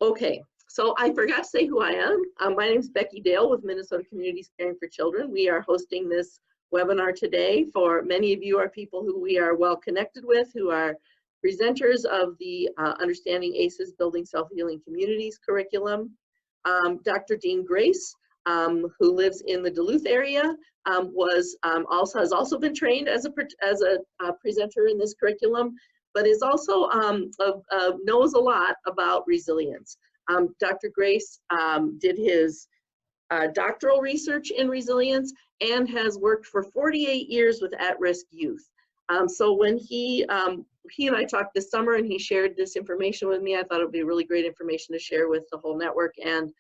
Okay, so I forgot to say who I am. My name is Becky Dale with Minnesota Communities Caring for Children. We are hosting this webinar today. For many of you are people who we are well connected with, who are presenters of the Understanding ACEs Building Self-Healing Communities curriculum. Dr. Dean Grace, who lives in the Duluth area, has also been trained as a presenter in this curriculum, but is also knows a lot about resilience. Dr. Grace did his doctoral research in resilience and has worked for 48 years with at-risk youth. So when he and I talked this summer and he shared this information with me, I thought it would be really great information to share with the whole network. And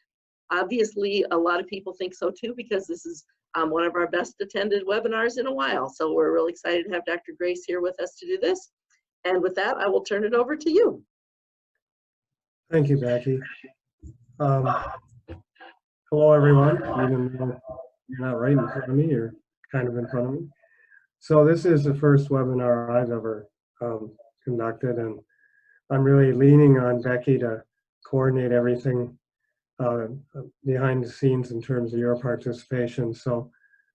obviously a lot of people think so too, because this is one of our best attended webinars in a while. So we're really excited to have Dr. Grace here with us to do this. And with that, I will turn it over to you. Thank you, Becky. Hello, everyone. Even though you're not right in front of me, you're kind of in front of me. So this is the first webinar I've ever conducted, and I'm really leaning on Becky to coordinate everything behind the scenes in terms of your participation. So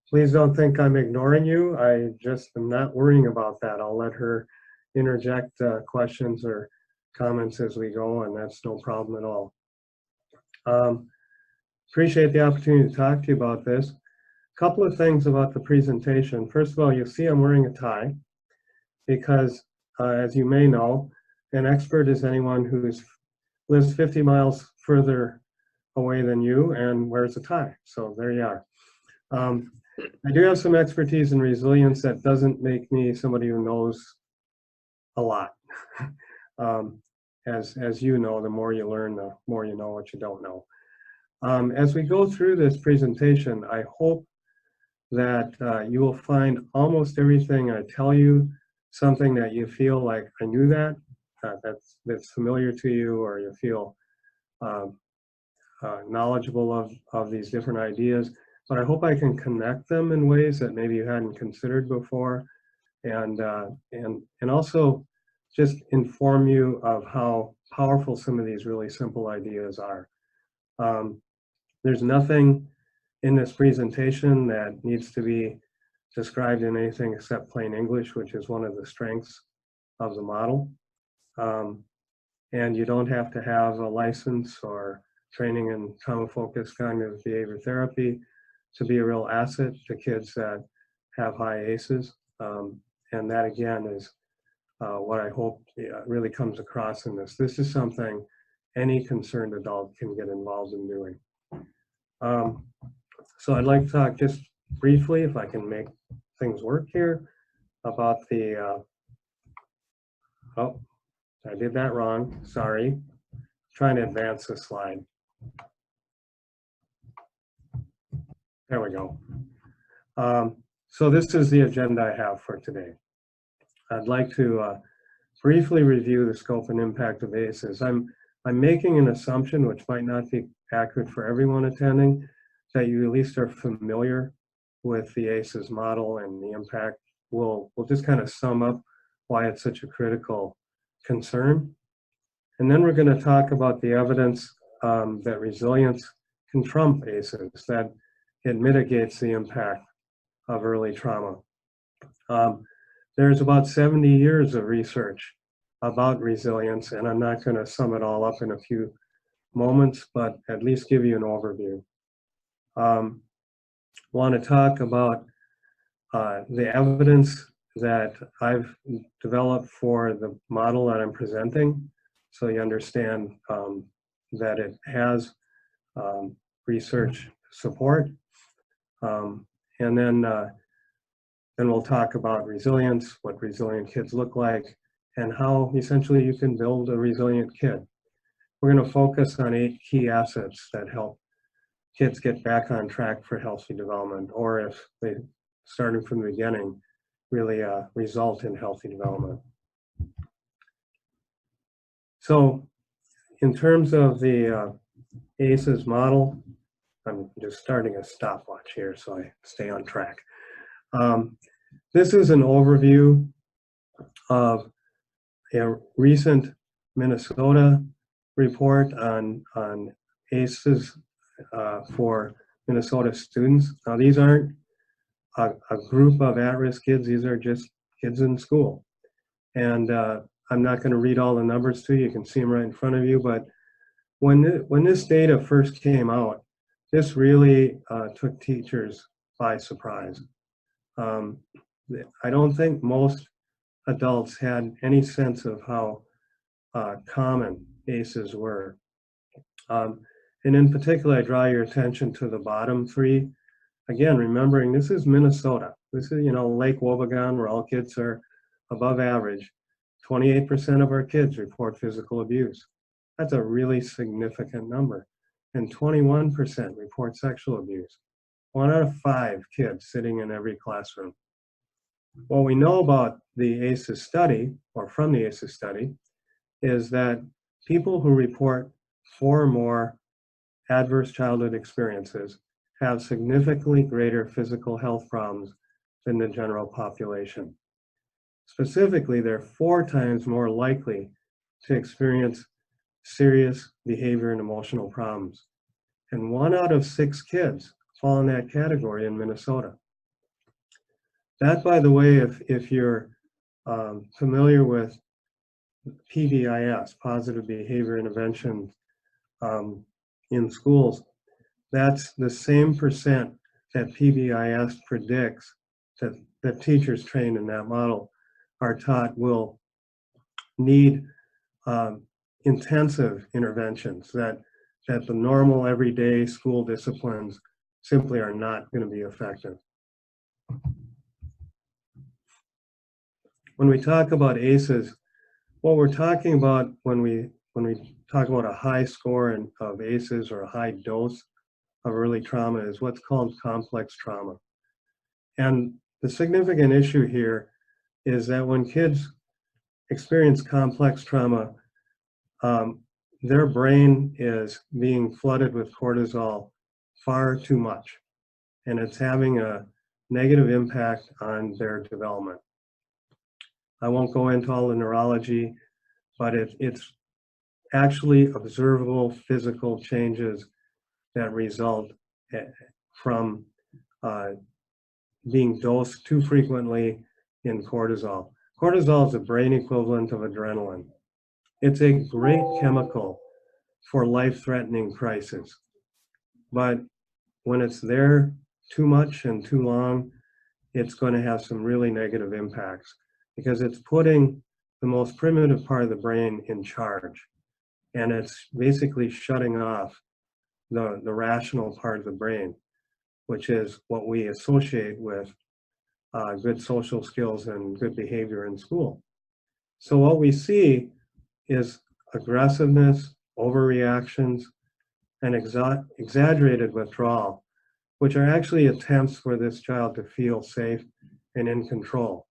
please don't think I'm ignoring you. I just am not worrying about that. I'll let her interject questions or comments as we go, and that's no problem at all. Appreciate the opportunity to talk to you about this. A couple of things about the presentation. First of all, you'll see I'm wearing a tie because, as you may know, an expert is anyone who lives 50 miles further away than you and wears a tie. So there you are. I do have some expertise in resilience that doesn't make me somebody who knows a lot. As you know, the more you learn, the more you know what you don't know. As we go through this presentation, I hope that you will find almost everything I tell you something that you feel like I knew that's familiar to you, or you feel knowledgeable of these different ideas. But I hope I can connect them in ways that maybe you hadn't considered before, and also just inform you of how powerful some of these really simple ideas are. There's nothing in this presentation that needs to be described in anything except plain English, which is one of the strengths of the model. And you don't have to have a license or training in trauma-focused cognitive behavior therapy to be a real asset to kids that have high ACEs. And that, again, is what I hope really comes across in this. This is something any concerned adult can get involved in doing. So I'd like to talk just briefly, if I can make things work here, about the, oh, I did that wrong, sorry. Trying to advance the slide. There we go. So this is the agenda I have for today. I'd like to briefly review the scope and impact of ACEs. I'm making an assumption, which might not be accurate for everyone attending, that you at least are familiar with the ACEs model and the impact. We'll just kind of sum up why it's such a critical concern. And then we're going to talk about the evidence that resilience can trump ACEs, that it mitigates the impact of early trauma. There's about 70 years of research about resilience, and I'm not going to sum it all up in a few moments, but at least give you an overview. Want to talk about the evidence that I've developed for the model that I'm presenting, so you understand that it has research support. And then we'll talk about resilience, what resilient kids look like, and how essentially you can build a resilient kid. We're going to focus on 8 key assets that help kids get back on track for healthy development, or if they started from the beginning, really result in healthy development. So in terms of the ACEs model, I'm just starting a stopwatch here so I stay on track. This is an overview of a recent Minnesota report on ACEs for Minnesota students. Now, these aren't a group of at-risk kids. These are just kids in school. And I'm not going to read all the numbers to you. You can see them right in front of you. But when this data first came out, this really took teachers by surprise. I don't think most adults had any sense of how common ACEs were. And in particular, I draw your attention to the bottom three. Again, remembering this is Minnesota. This is, Lake Wobegon, where all kids are above average. 28% of our kids report physical abuse. That's a really significant number. And 21% report sexual abuse. 1 out of 5 kids sitting in every classroom. What we know about the ACEs study, or from the ACEs study, is that people who report 4 or more adverse childhood experiences have significantly greater physical health problems than the general population. Specifically, they're 4 times more likely to experience serious behavior and emotional problems. And 1 out of 6 kids fall in that category in Minnesota. That, by the way, if you're familiar with PBIS, positive behavior intervention in schools, that's the same percent that PBIS predicts that teachers trained in that model are taught will need intensive interventions, that the normal everyday school disciplines simply are not going to be effective. When we talk about ACEs, what we're talking about when we talk about a high score of ACEs or a high dose of early trauma is what's called complex trauma. And the significant issue here is that when kids experience complex trauma, their brain is being flooded with cortisol far too much, and it's having a negative impact on their development. I won't go into all the neurology, but it's actually observable physical changes that result from being dosed too frequently in cortisol. Cortisol is the brain equivalent of adrenaline. It's a great chemical for life-threatening crisis, but when it's there too much and too long, it's going to have some really negative impacts because it's putting the most primitive part of the brain in charge, and it's basically shutting off the rational part of the brain, which is what we associate with good social skills and good behavior in school. So what we see is aggressiveness, overreactions, and exaggerated withdrawal, which are actually attempts for this child to feel safe and in control.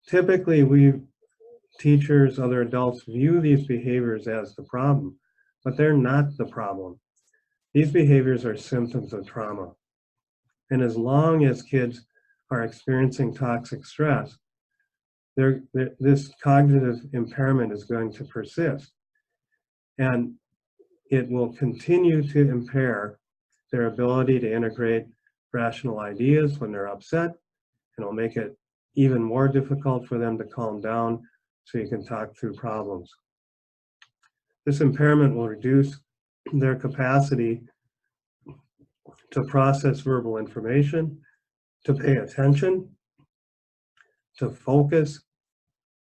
Typically, we teachers, other adults view these behaviors as the problem, but they're not the problem. These behaviors are symptoms of trauma. And as long as kids are experiencing toxic stress, this cognitive impairment is going to persist. And it will continue to impair their ability to integrate rational ideas when they're upset, and it'll make it even more difficult for them to calm down so you can talk through problems. This impairment will reduce their capacity to process verbal information, to pay attention, to focus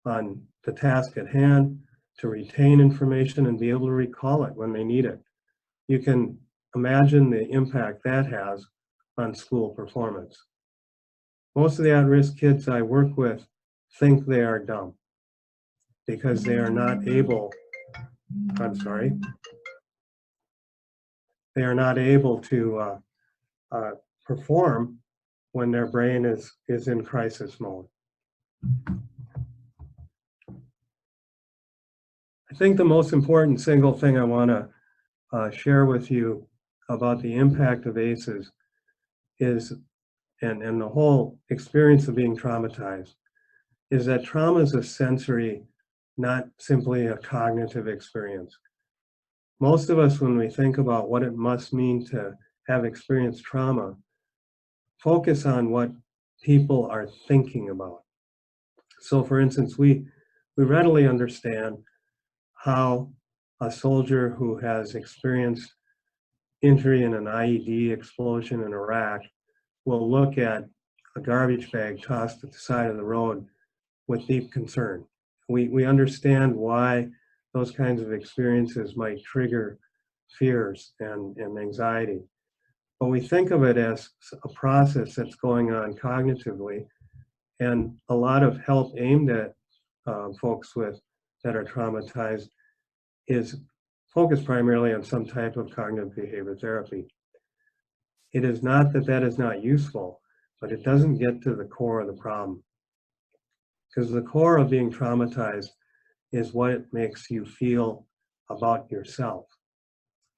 on the task at hand, to retain information and be able to recall it when they need it. You can imagine the impact that has on school performance. Most of the at-risk kids I work with think they are dumb because they are not able, they are not able to perform when their brain is in crisis mode. I think the most important single thing I want to share with you about the impact of ACEs is, and the whole experience of being traumatized, is that trauma is a sensory, not simply a cognitive experience. most of us, when we think about what it must mean to have experienced trauma, focus on what people are thinking about. So for instance, we readily understand how a soldier who has experienced injury in an IED explosion in Iraq will look at a garbage bag tossed at the side of the road with deep concern. We understand why those kinds of experiences might trigger fears and anxiety. But we think of it as a process that's going on cognitively, and a lot of help aimed at folks that are traumatized is focused primarily on some type of cognitive behavior therapy. It is not that that is not useful, but it doesn't get to the core of the problem. Because the core of being traumatized is what it makes you feel about yourself,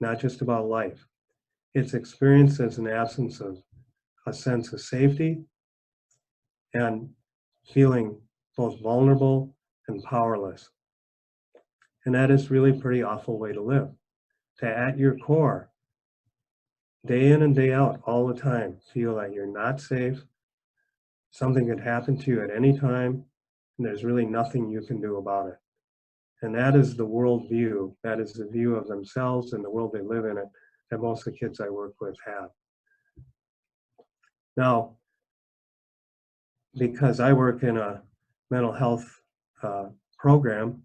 not just about life. It's experienced as an absence of a sense of safety and feeling both vulnerable and powerless. And that is really a pretty awful way to live. To at your core, day in and day out, all the time, feel that you're not safe, something could happen to you at any time, and there's really nothing you can do about it. And that is the world view, that is the view of themselves and the world they live in it, that most of the kids I work with have. Now, because I work in a mental health program,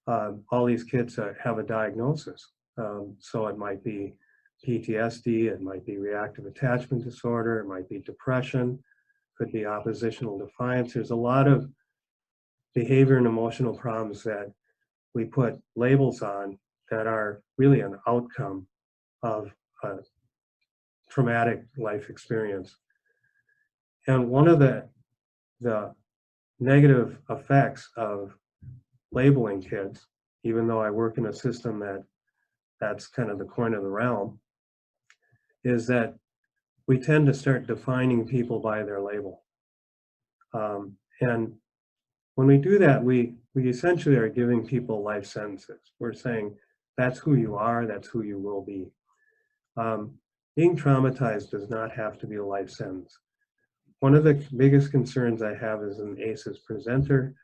all these kids have a diagnosis. So it might be PTSD, it might be reactive attachment disorder, it might be depression, could be oppositional defiance. There's a lot of behavior and emotional problems that we put labels on that are really an outcome of a traumatic life experience. And one of the negative effects of labeling kids, even though I work in a system that's kind of the coin of the realm, is that we tend to start defining people by their label. And when we do that, we essentially are giving people life sentences. We're saying, that's who you are, that's who you will be. Being traumatized does not have to be a life sentence. One of the biggest concerns I have as an ACEs presenter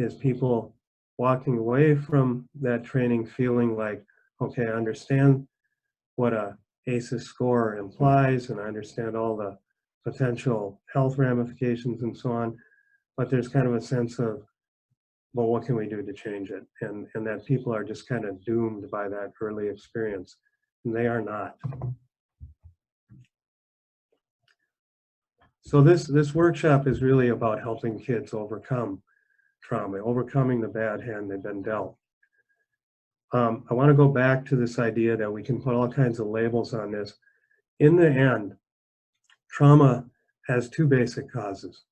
is people walking away from that training feeling like, okay, I understand what a ACEs score implies, and I understand all the potential health ramifications and so on, but there's kind of a sense of, well, what can we do to change it? And that people are just kind of doomed by that early experience, and they are not. So this workshop is really about helping kids overcome trauma, overcoming the bad hand they've been dealt. I want to go back to this idea that we can put all kinds of labels on this. In the end, trauma has two basic causes.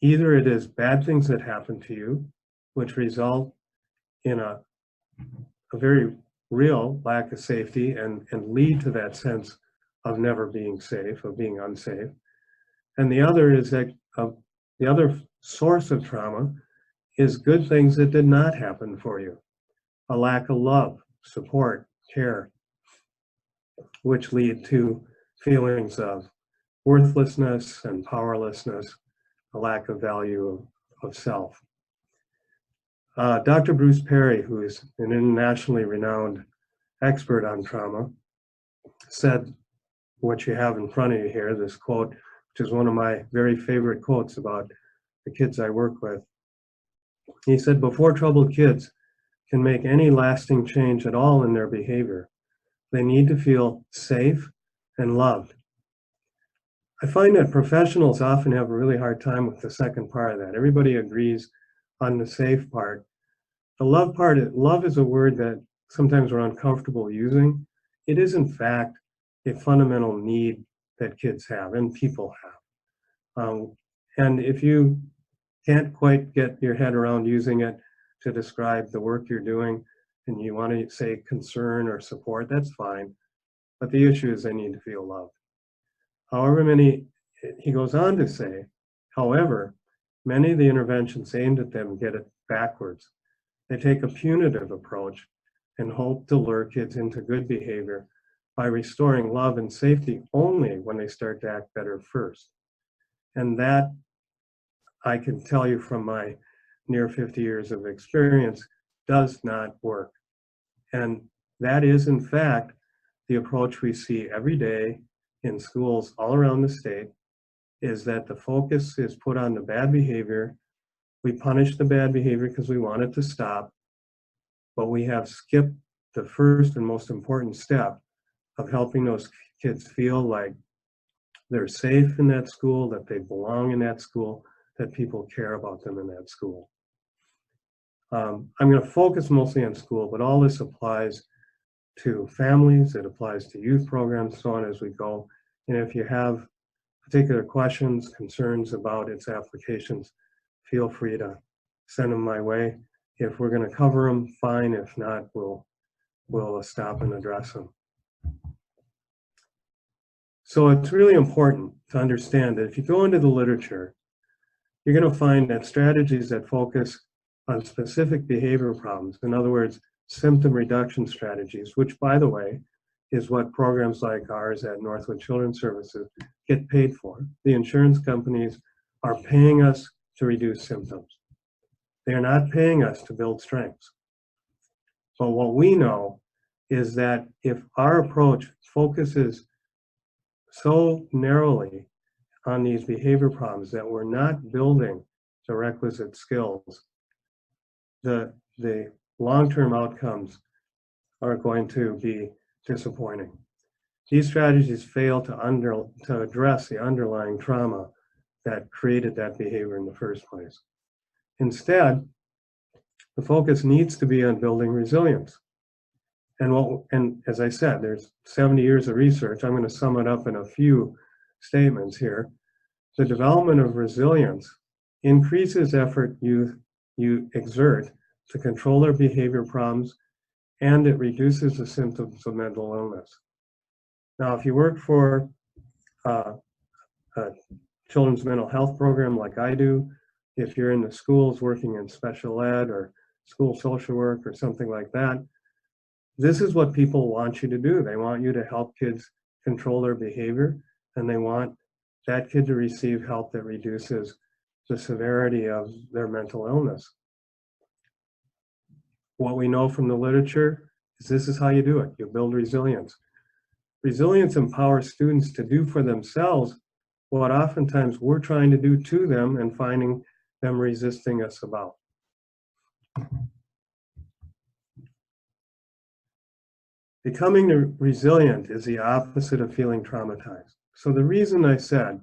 Either it is bad things that happen to you, which result in a very real lack of safety and lead to that sense of never being safe, of being unsafe. And the other is that the other source of trauma is good things that did not happen for you. A lack of love, support, care, which lead to feelings of worthlessness and powerlessness, a lack of value of self. Dr. Bruce Perry, who is an internationally renowned expert on trauma, said what you have in front of you here, this quote, which is one of my very favorite quotes about the kids I work with. He said, before troubled kids can make any lasting change at all in their behavior, they need to feel safe and loved. I find that professionals often have a really hard time with the second part of that. Everybody agrees on the safe part. The love part, love is a word that sometimes we're uncomfortable using. It is in fact a fundamental need that kids have and people have. And if you can't quite get your head around using it to describe the work you're doing and you want to say concern or support, that's fine. But the issue is they need to feel loved. However many, he goes on to say, however, many of the interventions aimed at them get it backwards. They take a punitive approach and hope to lure kids into good behavior by restoring love and safety only when they start to act better first. And that, I can tell you from my near 50 years of experience, does not work. And that is, in fact, the approach we see every day in schools all around the state, is that the focus is put on the bad behavior. We punish the bad behavior because we want it to stop, but we have skipped the first and most important step of helping those kids feel like they're safe in that school, that they belong in that school, that people care about them in that school. I'm going to focus mostly on school, but all this applies to families, it applies to youth programs, so on as we go. And if you have particular questions, concerns about its applications, feel free to send them my way. If we're going to cover them, fine. If not, we'll stop and address them. So it's really important to understand that if you go into the literature, you're going to find that strategies that focus on specific behavior problems, in other words, symptom reduction strategies, which, by the way, is what programs like ours at Northwood Children's Services get paid for. The insurance companies are paying us to reduce symptoms. They are not paying us to build strengths. But what we know is that if our approach focuses so narrowly on these behavior problems that we're not building the requisite skills, the long-term outcomes are going to be disappointing. These strategies fail to address the underlying trauma that created that behavior in the first place. Instead, the focus needs to be on building resilience. And as I said, there's 70 years of research. I'm going to sum it up in a few statements here. The development of resilience increases effort you exert to control their behavior problems, and it reduces the symptoms of mental illness. Now, if you work for a children's mental health program like I do, if you're in the schools working in special ed or school social work or something like that, this is what people want you to do. They want you to help kids control their behavior, and they want that kid to receive help that reduces the severity of their mental illness. What we know from the literature is this is how you do it. You build resilience. Resilience empowers students to do for themselves what oftentimes we're trying to do to them and finding them resisting us about. Becoming resilient is the opposite of feeling traumatized. So the reason I said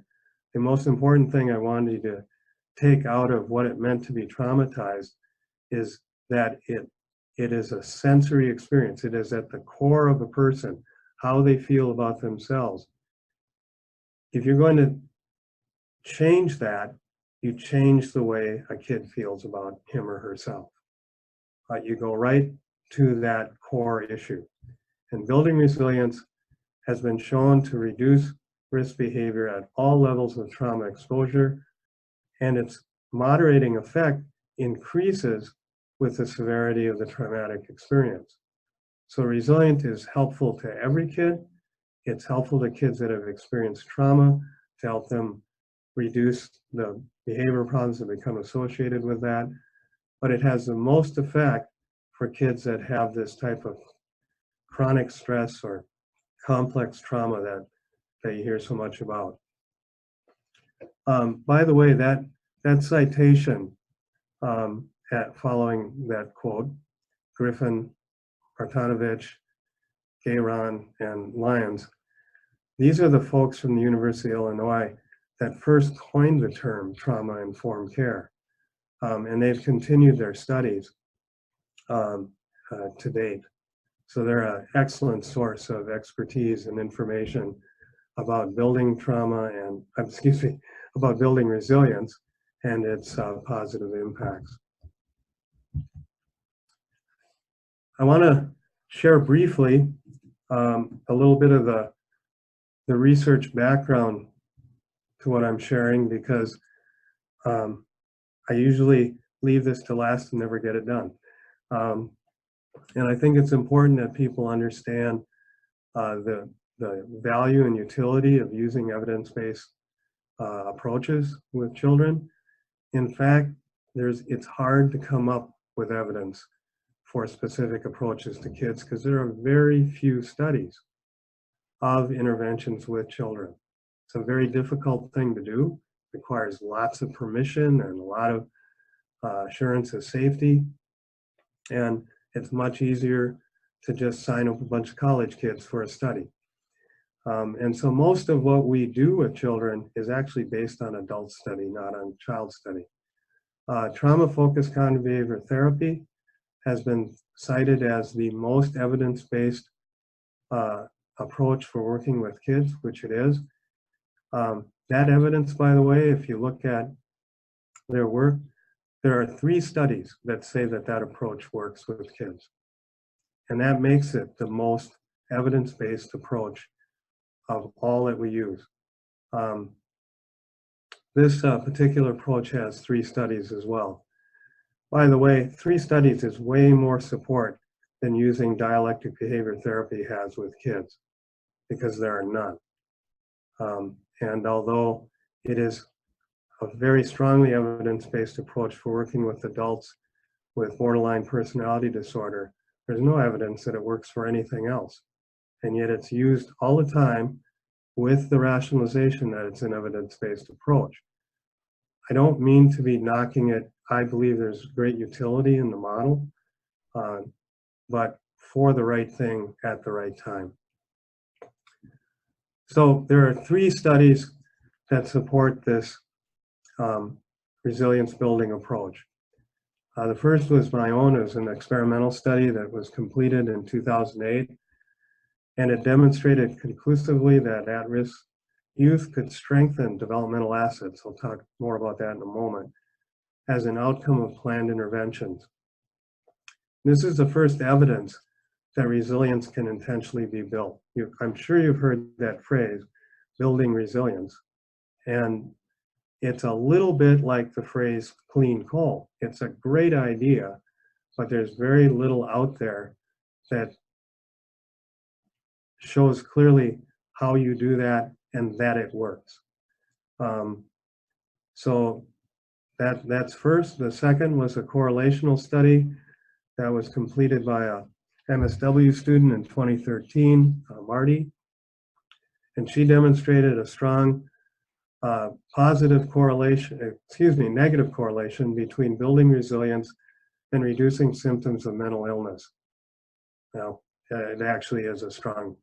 the most important thing I wanted you to take out of what it meant to be traumatized is that it is a sensory experience. It is at the core of a person, how they feel about themselves. If you're going to change that, you change the way a kid feels about him or herself. You go right to that core issue. And building resilience has been shown to reduce risk behavior at all levels of trauma exposure, and its moderating effect increases with the severity of the traumatic experience. So resilient is helpful to every kid. It's helpful to kids that have experienced trauma to help them reduce the behavior problems that become associated with that. But it has the most effect for kids that have this type of chronic stress or complex trauma that you hear so much about. By the way, that citation following that quote, Griffin, Artanovich, Gayron, and Lyons, these are the folks from the University of Illinois that first coined the term trauma-informed care. And they've continued their studies to date. So they're an excellent source of expertise and information about building trauma and, about building resilience and its positive impacts. I want to share briefly a little bit of the research background to what I'm sharing, because I usually leave this to last and never get it done. And I think it's important that people understand the value and utility of using evidence-based approaches with children. In fact, it's hard to come up with evidence for specific approaches to kids because there are very few studies of interventions with children. It's a very difficult thing to do, requires lots of permission and a lot of assurance of safety. And it's much easier to just sign up a bunch of college kids for a study. And so most of what we do with children is actually based on adult study, not on child study. Trauma-focused cognitive behavior therapy has been cited as the most evidence-based approach for working with kids, which it is. That evidence, by the way, if you look at their work, there are 3 studies that say that that approach works with kids. And that makes it the most evidence-based approach of all that we use. This particular approach has 3 studies as well. By the way, 3 studies is way more support than using dialectic behavior therapy has with kids, because there are none. And although it is a very strongly evidence-based approach for working with adults with borderline personality disorder, there's no evidence that it works for anything else. And yet it's used all the time with the rationalization that it's an evidence-based approach. I don't mean to be knocking it. I believe there's great utility in the model, but for the right thing at the right time. So there are 3 studies that support this resilience building approach. The first was my own. It was an experimental study that was completed in 2008, and it demonstrated conclusively that at-risk youth could strengthen developmental assets. I'll talk more about that in a moment, as an outcome of planned interventions. This is the first evidence that resilience can intentionally be built. I'm sure you've heard that phrase, building resilience, and it's a little bit like the phrase clean coal. It's a great idea, but there's very little out there that shows clearly how you do that and that it works. So that's first. The second was a correlational study that was completed by a MSW student in 2013, Marty, and she demonstrated a strong negative correlation between building resilience and reducing symptoms of mental illness. Now, it actually is a strong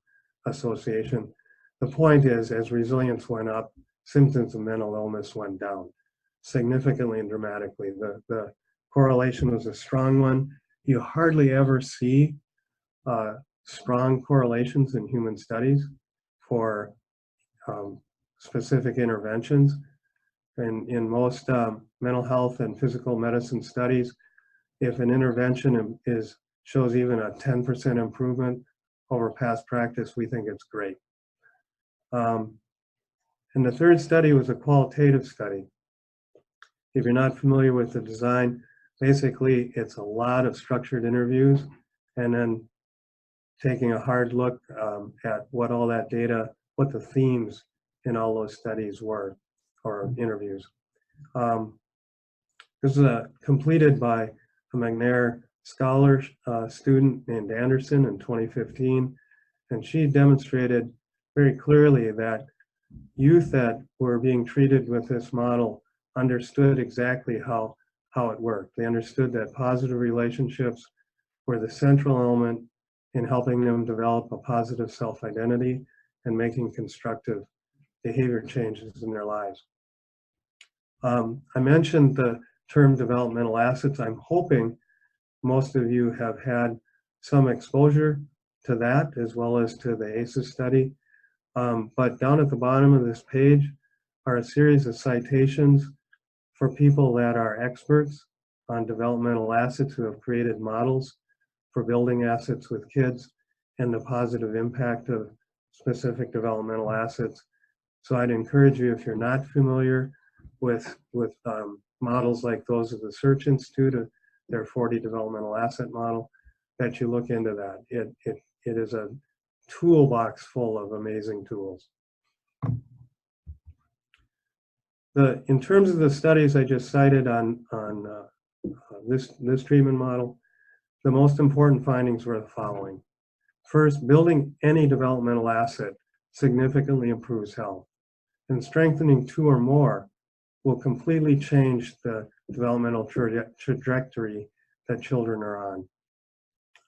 association. The point is, as resilience went up, symptoms of mental illness went down significantly and dramatically. The correlation was a strong one. You hardly ever see strong correlations in human studies for specific interventions. And in most mental health and physical medicine studies, if an intervention shows even a 10% improvement over past practice, we think it's great. And the third study was a qualitative study. If you're not familiar with the design, basically it's a lot of structured interviews and then taking a hard look at what all that data, what the themes in all those studies were, or interviews. This is completed by a McNair Scholar student named Anderson in 2015, and she demonstrated very clearly that youth that were being treated with this model understood exactly how it worked. They understood that positive relationships were the central element in helping them develop a positive self-identity and making constructive behavior changes in their lives. I mentioned the term developmental assets. I'm hoping most of you have had some exposure to that as well as to the ACEs study. But down at the bottom of this page are a series of citations for people that are experts on developmental assets who have created models for building assets with kids and the positive impact of specific developmental assets. So I'd encourage you, if you're not familiar with models like those of the Search Institute, their 40 developmental asset model, that you look into that. It is a toolbox full of amazing tools. In terms of the studies I just cited on this treatment model, the most important findings were the following. First, building any developmental asset significantly improves health, and strengthening two or more will completely change the developmental trajectory that children are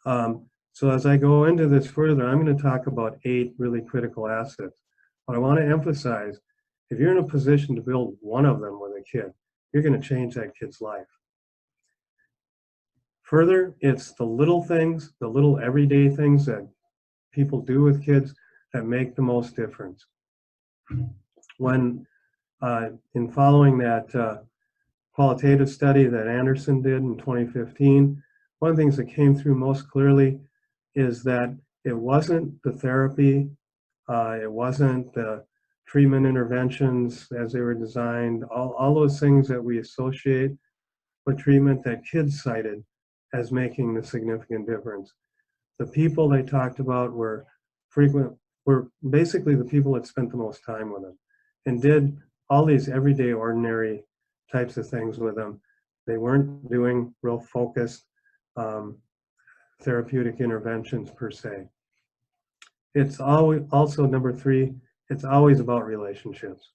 on. So as I go into this further, I'm going to talk about 8 really critical assets. But I want to emphasize, if you're in a position to build one of them with a kid, you're going to change that kid's life. Further, it's the little things, the little everyday things that people do with kids that make the most difference. When, in following that qualitative study that Anderson did in 2015, one of the things that came through most clearly is that it wasn't the therapy, it wasn't the treatment interventions as they were designed, all those things that we associate with treatment that kids cited as making the significant difference. The people they talked about were basically the people that spent the most time with them and did all these everyday ordinary types of things with them. They weren't doing real focused therapeutic interventions per se. It's always, also number 3, it's always about relationships.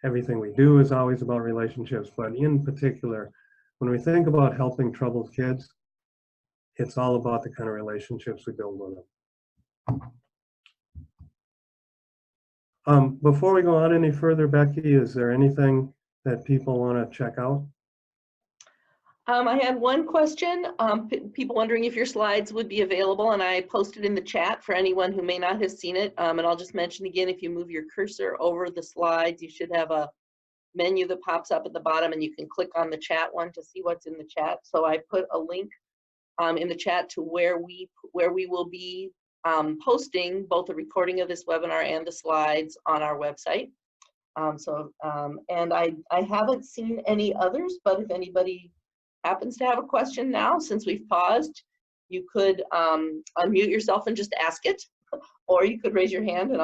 Everything we do is always about relationships, but in particular, when we think about helping troubled kids, it's all about the kind of relationships we build with them. Before we go on any further, Becky, is there anything that people want to check out? I had one question. People wondering if your slides would be available, and I posted in the chat for anyone who may not have seen it. And I'll just mention again, if you move your cursor over the slides, you should have a menu that pops up at the bottom, and you can click on the chat one to see what's in the chat. So I put a link in the chat to where we will be posting both the recording of this webinar and the slides on our website. And I haven't seen any others, but if anybody happens to have a question now, since we've paused, you could unmute yourself and just ask it, or you could raise your hand and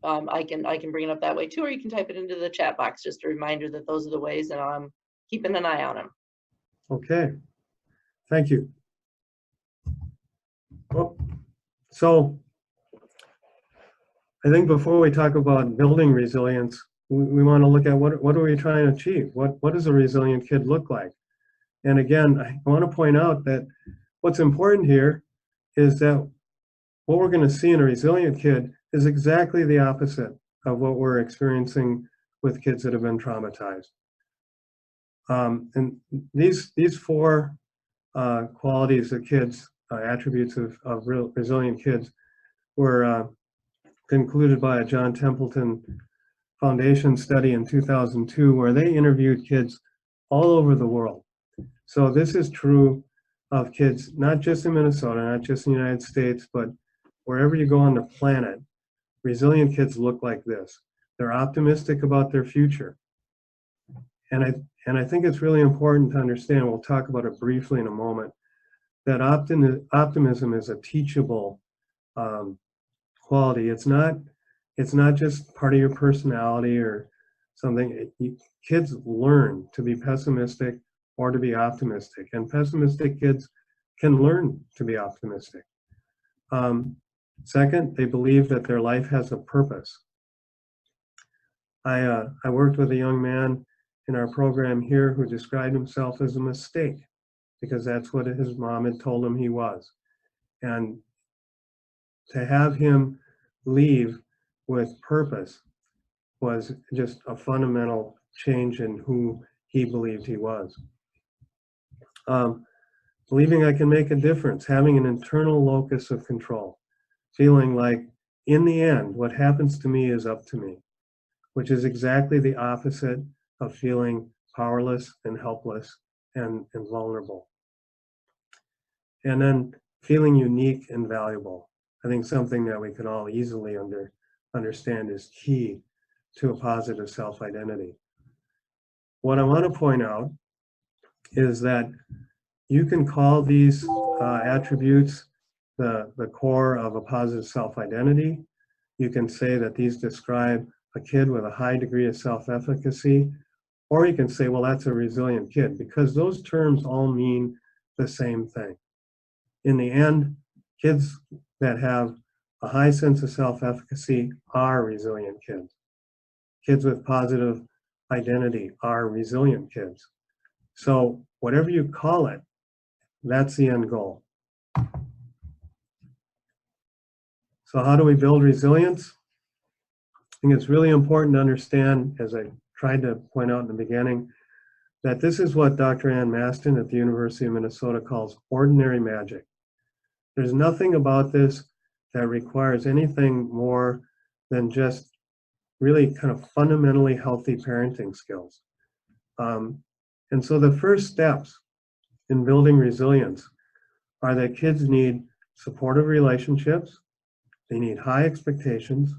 I can bring it up that way too, or you can type it into the chat box. Just a reminder that those are the ways, and I'm keeping an eye on them. Okay, thank you. Well, so I think before we talk about building resilience, we want to look at what are we trying to achieve? What does a resilient kid look like? And again, I want to point out that what's important here is that what we're going to see in a resilient kid is exactly the opposite of what we're experiencing with kids that have been traumatized. And these 4 qualities of kids, attributes of real resilient kids, were concluded by a John Templeton Foundation study in 2002, where they interviewed kids all over the world. So this is true of kids, not just in Minnesota, not just in the United States, but wherever you go on the planet. Resilient kids look like this. They're optimistic about their future. And I think it's really important to understand, we'll talk about it briefly in a moment, that optimism is a teachable quality. It's not just part of your personality or something. Kids learn to be pessimistic or to be optimistic, and pessimistic kids can learn to be optimistic. Second, they believe that their life has a purpose. I worked with a young man in our program here who described himself as a mistake because that's what his mom had told him he was. And to have him leave with purpose was just a fundamental change in who he believed he was. Believing I can make a difference, having an internal locus of control, feeling like in the end, what happens to me is up to me, which is exactly the opposite of feeling powerless and helpless and vulnerable. And then feeling unique and valuable. I think something that we can all easily understand is key to a positive self-identity. What I want to point out is that you can call these attributes the core of a positive self-identity. You can say that these describe a kid with a high degree of self-efficacy, or you can say, well, that's a resilient kid, because those terms all mean the same thing. In the end, kids that have a high sense of self-efficacy are resilient kids. Kids with positive identity are resilient kids. So whatever you call it, that's the end goal. So how do we build resilience? I think it's really important to understand, as I tried to point out in the beginning, that this is what Dr. Ann Maston at the University of Minnesota calls ordinary magic. There's nothing about this that requires anything more than just really kind of fundamentally healthy parenting skills. And so the first steps in building resilience are that kids need supportive relationships, they need high expectations,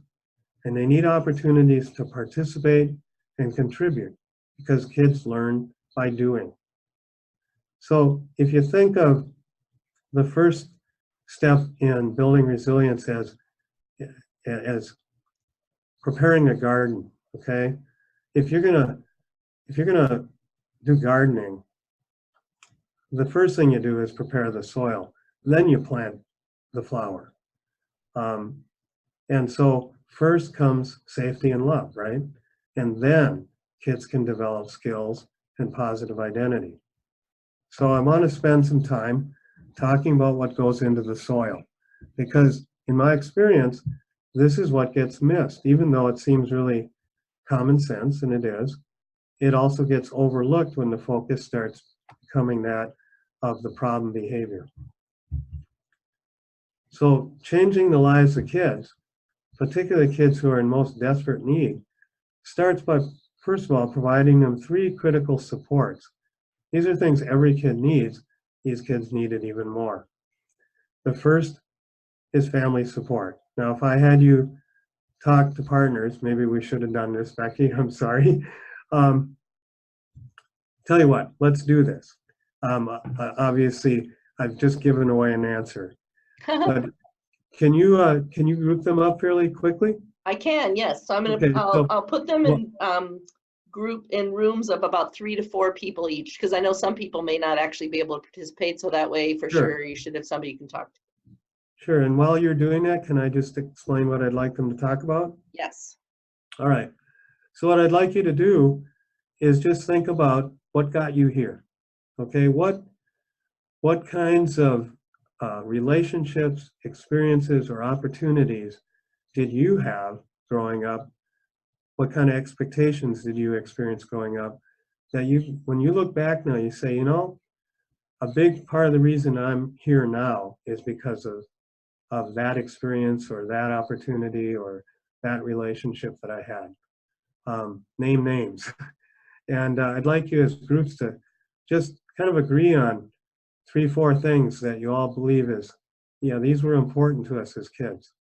and they need opportunities to participate and contribute, because kids learn by doing. So if you think of the first step in building resilience as preparing a garden, okay? If you're gonna do gardening, the first thing you do is prepare the soil. Then you plant the flower. And so first comes safety and love, right? And then kids can develop skills and positive identity. So I want to spend some time talking about what goes into the soil, because in my experience, this is what gets missed. Even though it seems really common sense, and it is, it also gets overlooked when the focus starts becoming that of the problem behavior. So changing the lives of kids, particularly kids who are in most desperate need, starts by, first of all, providing them 3 critical supports. These are things every kid needs. These kids need it even more. The first is family support. Now, if I had you talk to partners, maybe we should have done this, Becky, I'm sorry. Tell you what, let's do this. Obviously, I've just given away an answer, but can you group them up fairly quickly? I can, yes. So I'm gonna, Okay, I'll put them in group in rooms of about 3 to 4 people each, because I know some people may not actually be able to participate. So that way, for sure, you should have somebody you can talk to. Sure. And while you're doing that, can I just explain what I'd like them to talk about? Yes. All right. So what I'd like you to do is just think about what got you here. Okay. What kinds of relationships, experiences, or opportunities did you have growing up? What kind of expectations did you experience growing up that you, when you look back now, you say, you know, a big part of the reason I'm here now is because of that experience or that opportunity or that relationship that I had. Name names. And I'd like you as groups to just kind of agree on 3, 4 things that you all believe is, yeah, these were important to us as kids.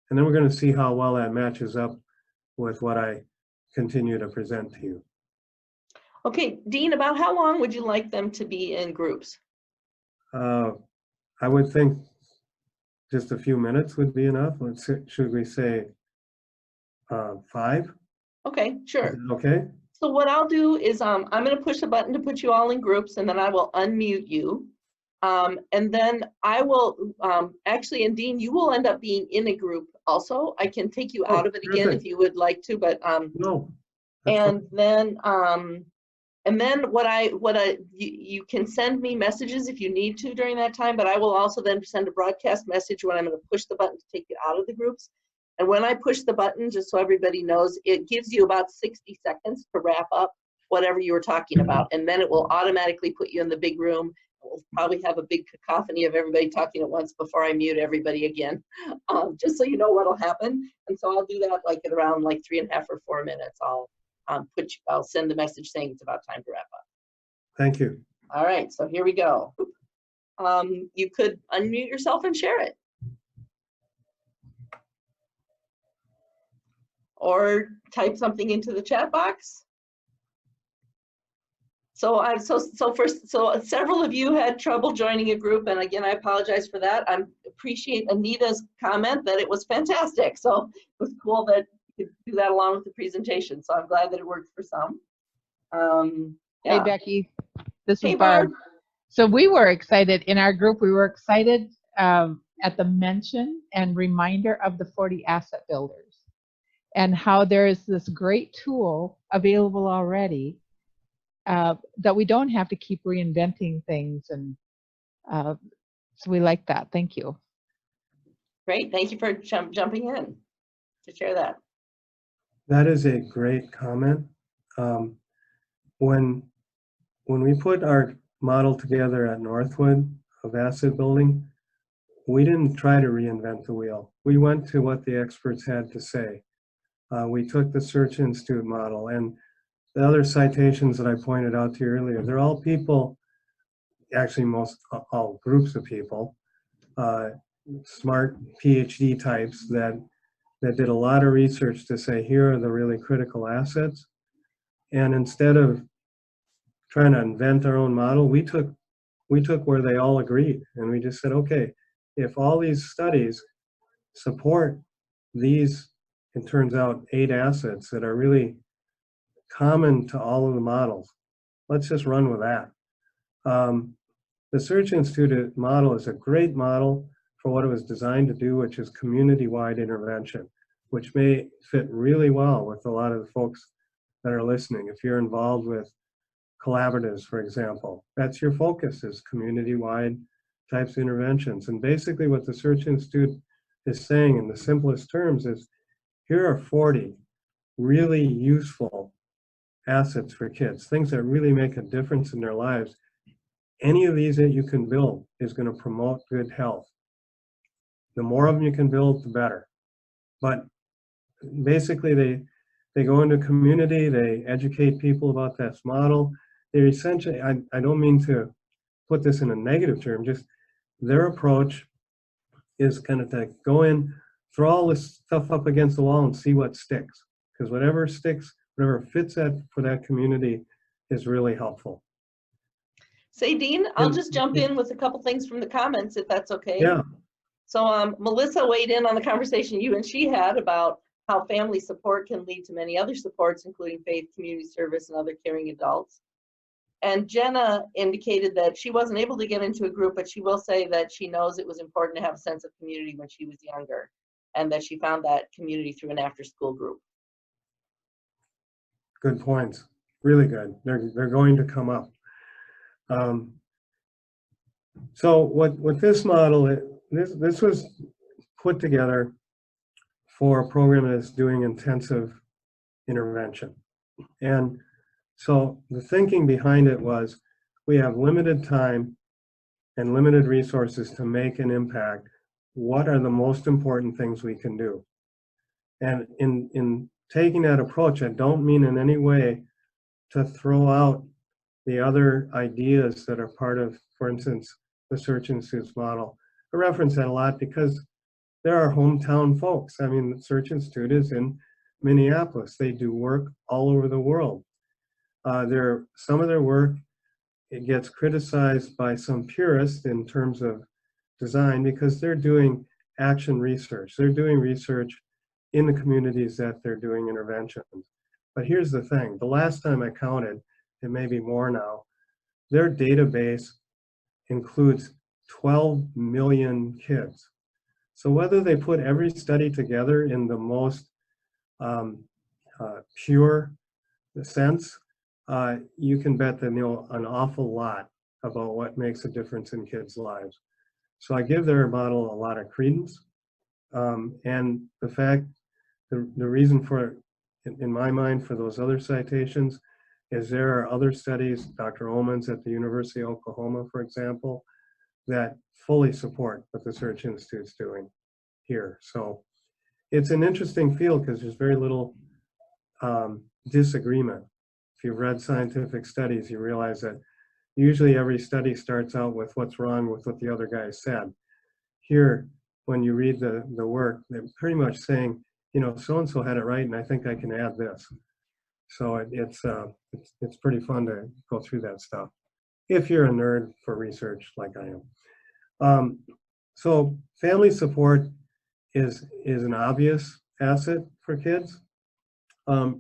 And then we're going to see how well that matches up with what I continue to present to you. Okay, Dean, about how long would you like them to be in groups? I would think just a few minutes would be enough. Should we say 5? Okay, sure. Okay. So what I'll do is I'm going to push a button to put you all in groups, and then I will unmute you. And then I will actually, and Dean, you will end up being in a group also. I can take you out of it again if you would like to, but no. And then you can send me messages if you need to during that time, but I will also then send a broadcast message when I'm going to push the button to take you out of the groups. And when I push the button, just so everybody knows, it gives you about 60 seconds to wrap up whatever you were talking about. And then it will automatically put you in the big room. We'll probably have a big cacophony of everybody talking at once before I mute everybody again, just so you know what'll happen. And so I'll do that like at around like 3.5 or 4 minutes. I'll send the message saying it's about time to wrap up. Thank you. All right, so here we go. You could unmute yourself and share it. Or type something into the chat box. So several of you had trouble joining a group, and again, I apologize for that. I appreciate Anita's comment that it was fantastic. So it was cool that you could do that along with the presentation. So I'm glad that it worked for some. Hey, Yeah. Becky, this is Hey, Barb. Barb. So we were excited in our group. We were excited at the mention and reminder of the 40 asset builders and how there is this great tool available already that we don't have to keep reinventing things. And so we like that. Thank you. Great. Thank you for jumping in to share that. That is a great comment. When we put our model together at Northwood of asset building, we didn't try to reinvent the wheel. We went to what the experts had to say. We took the Search Institute model, and the other citations that I pointed out to you earlier, they're all people, actually all groups of people, smart PhD types that did a lot of research to say, here are the really critical assets. And instead of trying to invent our own model, we took where they all agreed, and we just said, okay, if all these studies support these, it turns out 8 assets that are really common to all of the models, let's just run with that. The Search Institute model is a great model for what it was designed to do, which is community-wide intervention, which may fit really well with a lot of the folks that are listening. If you're involved with collaboratives, for example, that's your focus, is community-wide types of interventions. And basically what the Search Institute is saying in the simplest terms is, here are 40 really useful assets for kids, things that really make a difference in their lives. Any of these that you can build is going to promote good health. The more of them you can build, the better. But basically they go into community, they educate people about this model. They're essentially, I don't mean to put this in a negative term, just their approach is kind of to go in, throw all this stuff up against the wall and see what sticks. Because whatever sticks, whatever fits for that community is really helpful. Say, Dean, I'll just jump in with a couple things from the comments, if that's okay. Yeah. So Melissa weighed in on the conversation you and she had about how family support can lead to many other supports, including faith, community service, and other caring adults. And Jenna indicated that she wasn't able to get into a group, but she will say that she knows it was important to have a sense of community when she was younger, and that she found that community through an after-school group. Good points. Really good. They're going to come up. So what this model, this was put together for a program that's doing intensive intervention. And so the thinking behind it was, we have limited time and limited resources to make an impact. What are the most important things we can do? And in taking that approach, I don't mean in any way to throw out the other ideas that are part of, for instance, the Search Institute's model. I reference that a lot because they're our hometown folks. I mean, the Search Institute is in Minneapolis. They do work all over the world. Some of their work, it gets criticized by some purists in terms of design because they're doing action research. They're doing research in the communities that they're doing interventions. But here's the thing, the last time I counted, it may be more now, their database includes 12 million kids. So whether they put every study together in the most pure sense, you can bet they know an awful lot about what makes a difference in kids' lives. So I give their model a lot of credence. And the fact, the reason for, in my mind, for those other citations is there are other studies, Dr. Omans at the University of Oklahoma, for example, that fully support what the Search Institute's doing here. So it's an interesting field because there's very little disagreement. If you've read scientific studies, you realize that usually every study starts out with what's wrong with what the other guy said. Here, when you read the work, they're pretty much saying, you know, so-and-so had it right, and I think I can add this. So it's pretty fun to go through that stuff if you're a nerd for research like I am. So family support is an obvious asset for kids. The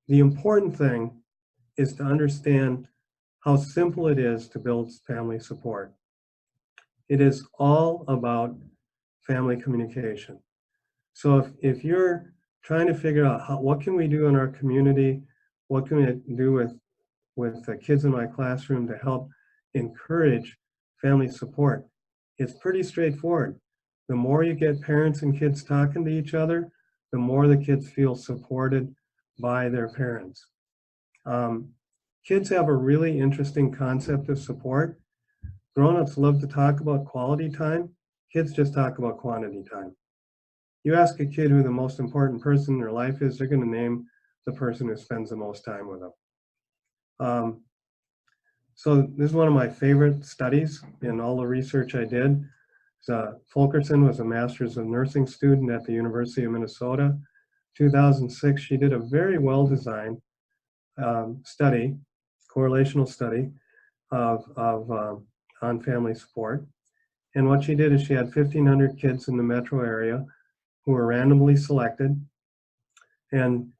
important thing is to understand how simple it is to build family support. It is all about family communication. So if you're trying to figure out what can we do in our community, what can we do with the kids in my classroom to help encourage family support, it's pretty straightforward. The more you get parents and kids talking to each other, the more the kids feel supported by their parents. Kids have a really interesting concept of support. Grown-ups love to talk about quality time. Kids just talk about quantity time. You ask a kid who the most important person in their life is, they're going to name the person who spends the most time with them. So this is one of my favorite studies in all the research I did. Fulkerson was a master's of nursing student at the University of Minnesota. 2006, she did a very well-designed study, correlational study on family support. And what she did is she had 1,500 kids in the metro area who were randomly selected. And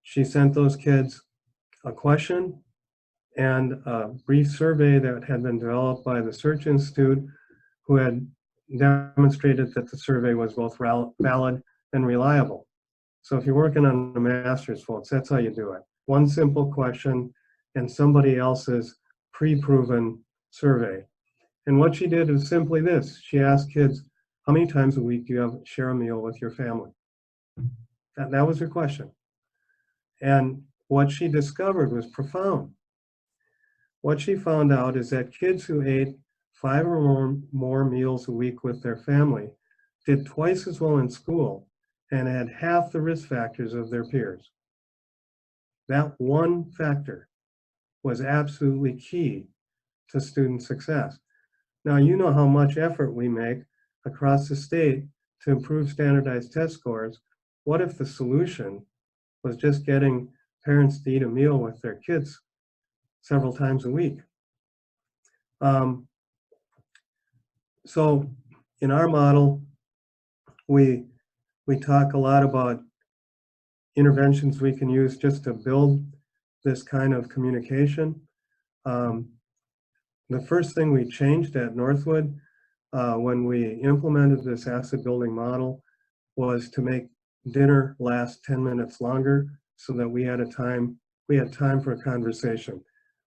she sent those kids a question and a brief survey that had been developed by the Search Institute, who had demonstrated that the survey was both valid and reliable. So if you're working on a master's, folks, that's how you do it. One simple question and somebody else's pre-proven survey. And what she did was simply this. She asked kids, how many times a week do you share a meal with your family? That was her question. And what she discovered was profound. What she found out is that kids who ate 5 or more meals a week with their family did twice as well in school and had half the risk factors of their peers. That one factor was absolutely key to student success. Now, you know how much effort we make across the state to improve standardized test scores. What if the solution was just getting parents to eat a meal with their kids several times a week? So in our model, we talk a lot about interventions we can use just to build this kind of communication. The first thing we changed at Northwood when we implemented this asset building model was to make dinner last 10 minutes longer so that we had time for a conversation.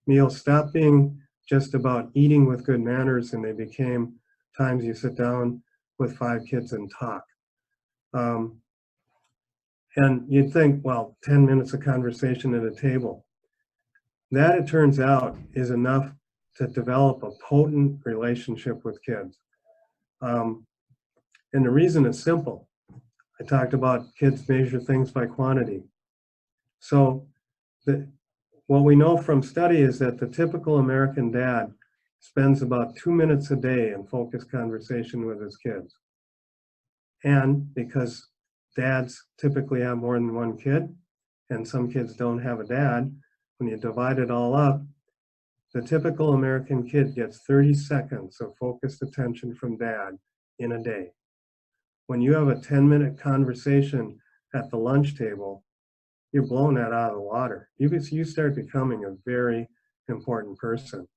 Meals stopped being just about eating with good manners and they became times you sit down with 5 kids and talk. And you'd think, well, 10 minutes of conversation at a table. That, it turns out, is enough to develop a potent relationship with kids. And the reason is simple. I talked about kids measure things by quantity. So what we know from study is that the typical American dad spends about 2 minutes a day in focused conversation with his kids. And because dads typically have more than one kid, and some kids don't have a dad, when you divide it all up, the typical American kid gets 30 seconds of focused attention from dad in a day. When you have a 10-minute conversation at the lunch table, you're blowing that out of the water. You start becoming a very important person.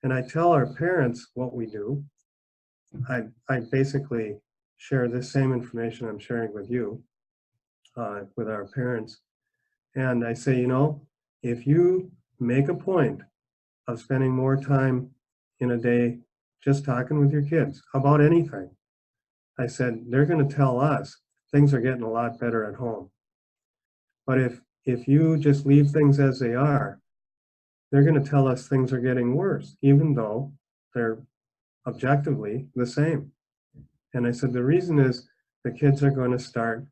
And I tell our parents what we do. I basically share this same information I'm sharing with you, with our parents. And I say, you know, if you make a point of spending more time in a day just talking with your kids about anything, I said, they're going to tell us things are getting a lot better at home. But if you just leave things as they are, they're going to tell us things are getting worse, even though they're objectively the same. And I said, the reason is the kids are going to start,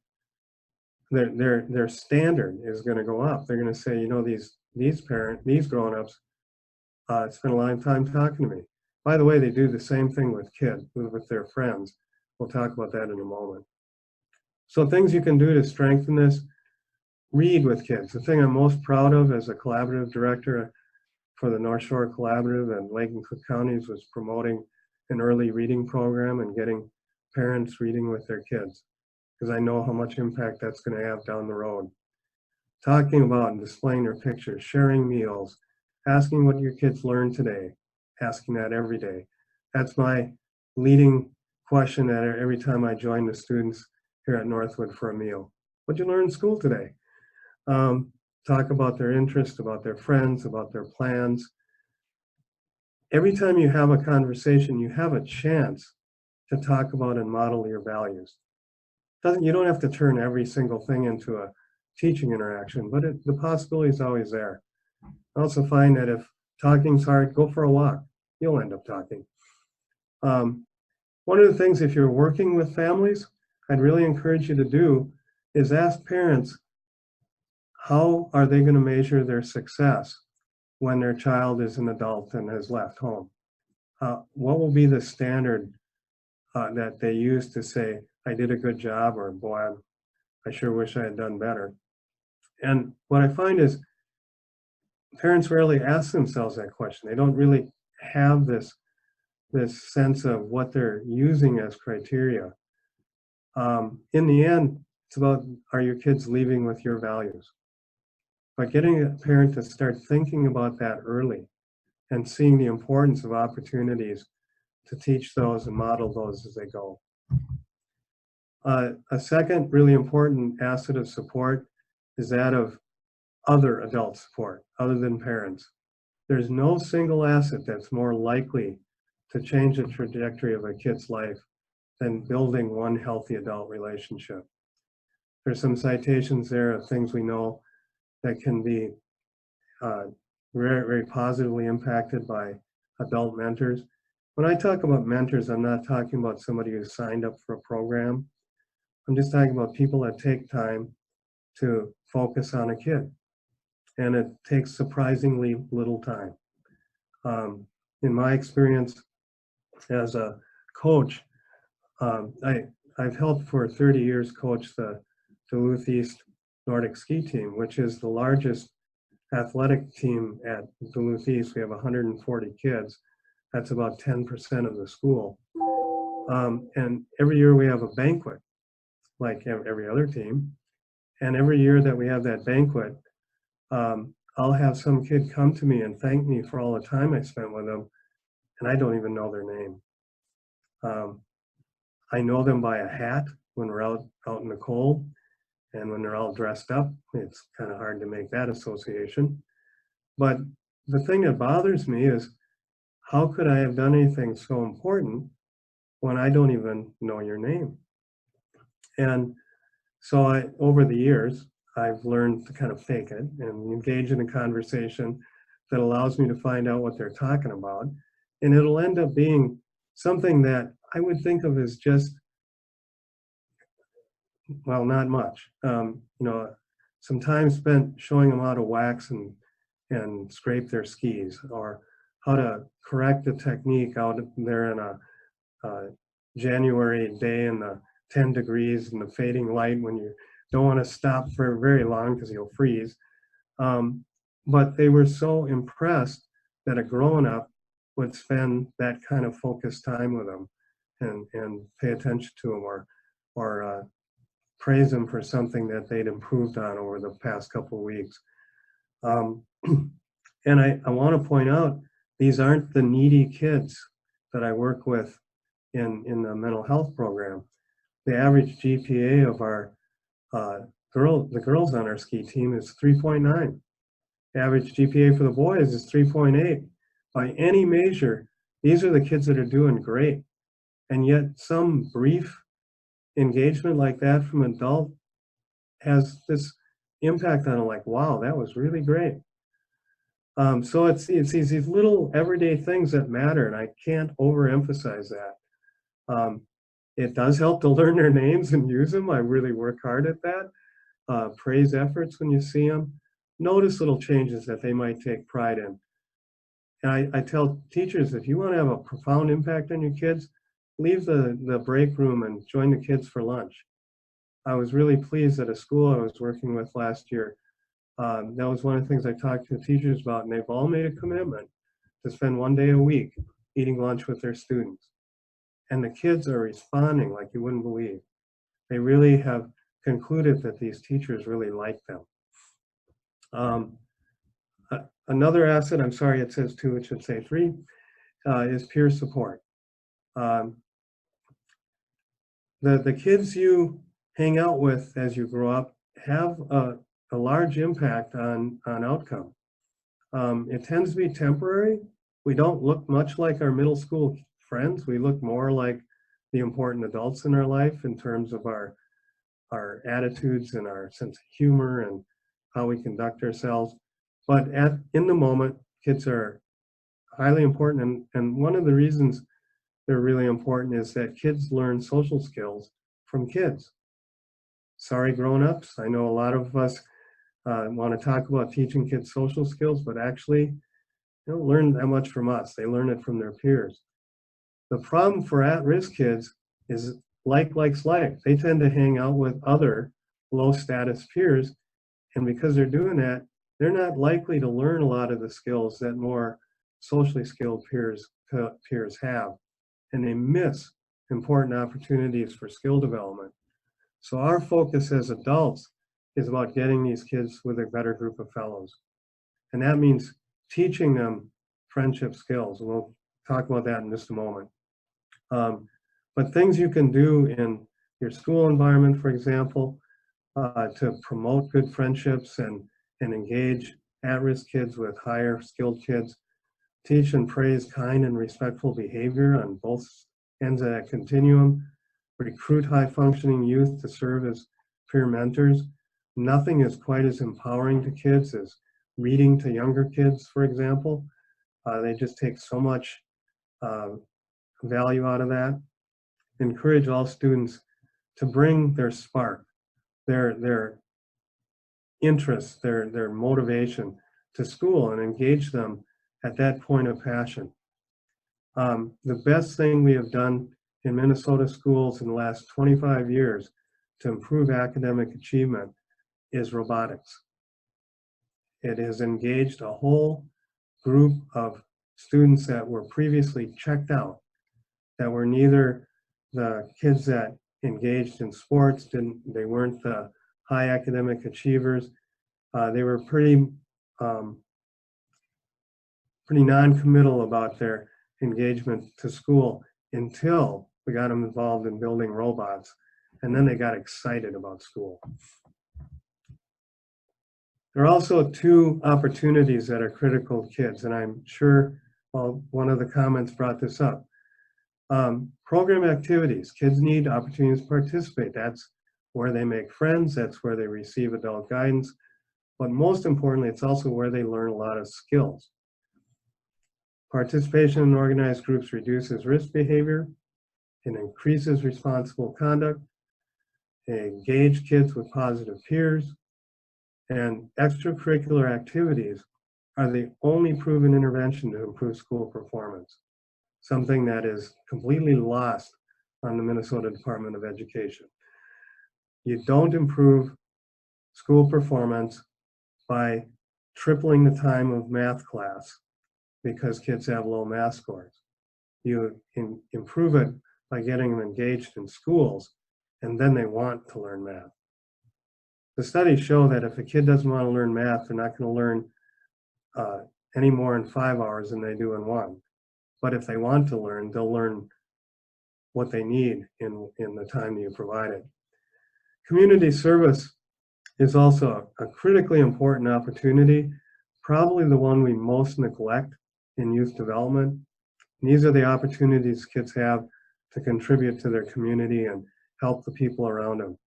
their standard is going to go up. They're going to say, you know, these grown-ups spend a lot of time talking to me. By the way, they do the same thing with kids, with their friends. We'll talk about that in a moment. So things you can do to strengthen this. read with kids. The thing I'm most proud of as a collaborative director for the North Shore Collaborative and Lake and Cook Counties was promoting an early reading program and getting parents reading with their kids, because I know how much impact that's going to have down the road. Talking about and displaying their pictures, sharing meals, asking what your kids learned today, asking that every day. That's my leading question at every time I join the students here at Northwood for a meal. What'd you learn in school today? Talk about their interests, about their friends, about their plans. Every time you have a conversation, you have a chance to talk about and model your values. You don't have to turn every single thing into a teaching interaction, but the possibility is always there. I also find that if talking's hard, go for a walk. You'll end up talking. One of the things, if you're working with families, I'd really encourage you to do is ask parents, how are they going to measure their success when their child is an adult and has left home? What will be the standard that they use to say, I did a good job, or boy, I sure wish I had done better? And what I find is parents rarely ask themselves that question. They don't really have this sense of what they're using as criteria. In the end, it's about, are your kids leaving with your values? But getting a parent to start thinking about that early and seeing the importance of opportunities to teach those and model those as they go. A second really important asset of support is that of other adult support, other than parents. There's no single asset that's more likely to change the trajectory of a kid's life than building one healthy adult relationship. There's some citations there of things we know that can be very, very positively impacted by adult mentors. When I talk about mentors, I'm not talking about somebody who signed up for a program. I'm just talking about people that take time to focus on a kid. And it takes surprisingly little time. In my experience as a coach, I've helped for 30 years coach the Duluth East Nordic ski team, which is the largest athletic team at Duluth East. We have 140 kids. That's about 10% of the school. And every year we have a banquet, like every other team. And every year that we have that banquet, I'll have some kid come to me and thank me for all the time I spent with them, and I don't even know their name. I know them by a hat when we're out in the cold, and when they're all dressed up, it's kind of hard to make that association. But the thing that bothers me is, how could I have done anything so important when I don't even know your name? And so over the years, I've learned to kind of fake it and engage in a conversation that allows me to find out what they're talking about. And it'll end up being something that I would think of as just, well, not much. Some time spent showing them how to wax and scrape their skis, or how to correct a technique out there in a January day in the 10 degrees and the fading light when you don't want to stop for very long because you'll freeze. But they were so impressed that a grown-up would spend that kind of focused time with them and pay attention to them, or praise them for something that they'd improved on over the past couple of weeks. And I want to point out, these aren't the needy kids that I work with in the mental health program. The average GPA of the girls on our ski team is 3.9. The average GPA for the boys is 3.8. By any measure, these are the kids that are doing great. And yet some brief engagement like that from an adult has this impact on them, like, wow, that was really great. So it's these little everyday things that matter, and I can't overemphasize that. It does help to learn their names and use them. I really work hard at that. Praise efforts when you see them. Notice little changes that they might take pride in. And I tell teachers, if you want to have a profound impact on your kids, leave the break room and join the kids for lunch. I was really pleased at a school I was working with last year. That was one of the things I talked to the teachers about, and they've all made a commitment to spend 1 day a week eating lunch with their students. And the kids are responding like you wouldn't believe. They really have concluded that these teachers really like them. Another asset, I'm sorry, it says 2, it should say 3, is peer support. The kids you hang out with as you grow up have a large impact on outcome. It tends to be temporary. We don't look much like our middle school friends. We look more like the important adults in our life in terms of our attitudes and our sense of humor and how we conduct ourselves. But in the moment, kids are highly important. And one of the reasons they're really important is that kids learn social skills from kids. Sorry, grown-ups, I know a lot of us want to talk about teaching kids social skills, but actually they don't learn that much from us. They learn it from their peers. The problem for at-risk kids is likes like. They tend to hang out with other low-status peers, and because they're doing that, they're not likely to learn a lot of the skills that more socially skilled peers have, and they miss important opportunities for skill development. So our focus as adults is about getting these kids with a better group of fellows. And that means teaching them friendship skills. And we'll talk about that in just a moment. But things you can do in your school environment, for example, to promote good friendships and engage at-risk kids with higher skilled kids, teach and praise kind and respectful behavior on both ends of that continuum, recruit high-functioning youth to serve as peer mentors. Nothing is quite as empowering to kids as reading to younger kids, for example. They just take so much value out of that. Encourage all students to bring their spark, their interests, their motivation to school and engage them at that point of passion. The best thing we have done in Minnesota schools in the last 25 years to improve academic achievement is robotics. It has engaged a whole group of students that were previously checked out, that were neither the kids that engaged in sports, they weren't the high academic achievers. They were pretty non-committal about their engagement to school until we got them involved in building robots, and then they got excited about school. There are also 2 opportunities that are critical to kids, and I'm sure one of the comments brought this up. Program activities. Kids need opportunities to participate. That's where they make friends, that's where they receive adult guidance, but most importantly, it's also where they learn a lot of skills. Participation in organized groups reduces risk behavior, it increases responsible conduct, they engage kids with positive peers, and extracurricular activities are the only proven intervention to improve school performance, something that is completely lost on the Minnesota Department of Education. You don't improve school performance by tripling the time of math class because kids have low math scores. You improve it by getting them engaged in schools, and then they want to learn math. The studies show that if a kid doesn't want to learn math, they're not going to learn any more in 5 hours than they do in 1. But if they want to learn, they'll learn what they need in the time that you provide it. Community service is also a critically important opportunity, probably the one we most neglect in youth development. And these are the opportunities kids have to contribute to their community and help the people around them.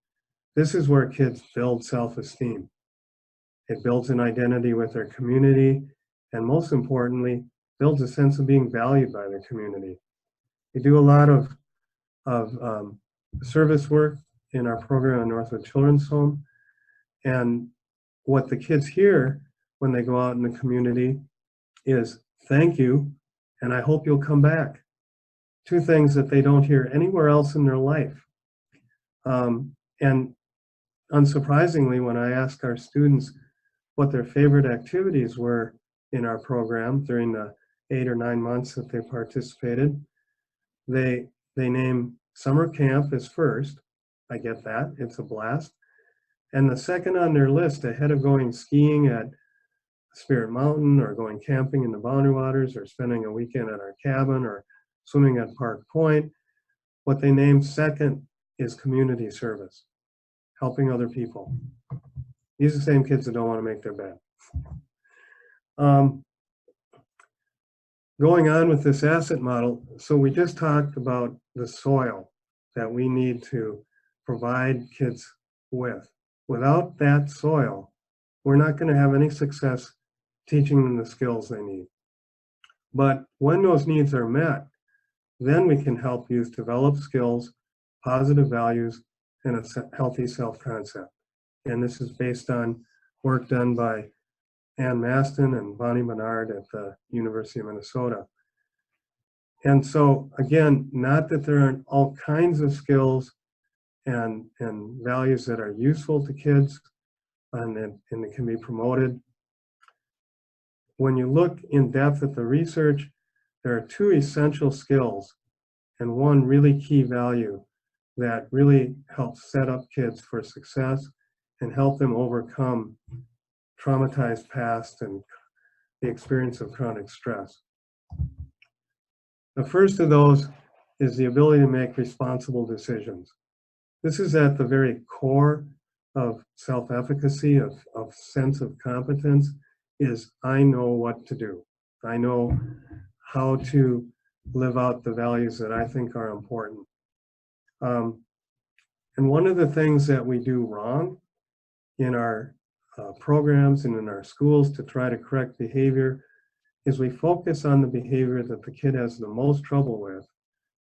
This is where kids build self-esteem. It builds an identity with their community, and most importantly, builds a sense of being valued by their community. We do a lot of service work in our program at Northwood Children's Home, and what the kids hear when they go out in the community is, "Thank you, and I hope you'll come back." 2 things that they don't hear anywhere else in their life. And unsurprisingly, when I asked our students what their favorite activities were in our program during the 8 or 9 months that they participated, they name summer camp as first. I get that, it's a blast. And the second on their list, ahead of going skiing at Spirit Mountain or going camping in the Boundary Waters or spending a weekend at our cabin or swimming at Park Point, what they name second is community service, helping other people. These are the same kids that don't want to make their bed. Going on with this asset model, so we just talked about the soil that we need to provide kids with. Without that soil, we're not going to have any success teaching them the skills they need. But when those needs are met, then we can help youth develop skills, positive values, and a healthy self-concept. And this is based on work done by Ann Maston and Bonnie Menard at the University of Minnesota. And so again, not that there aren't all kinds of skills and values that are useful to kids and that can be promoted. When you look in depth at the research, there are 2 essential skills and 1 really key value that really helps set up kids for success and help them overcome traumatized past and the experience of chronic stress. The first of those is the ability to make responsible decisions. This is at the very core of self-efficacy, of sense of competence, is I know what to do. I know how to live out the values that I think are important. And one of the things that we do wrong in our programs and in our schools to try to correct behavior is we focus on the behavior that the kid has the most trouble with.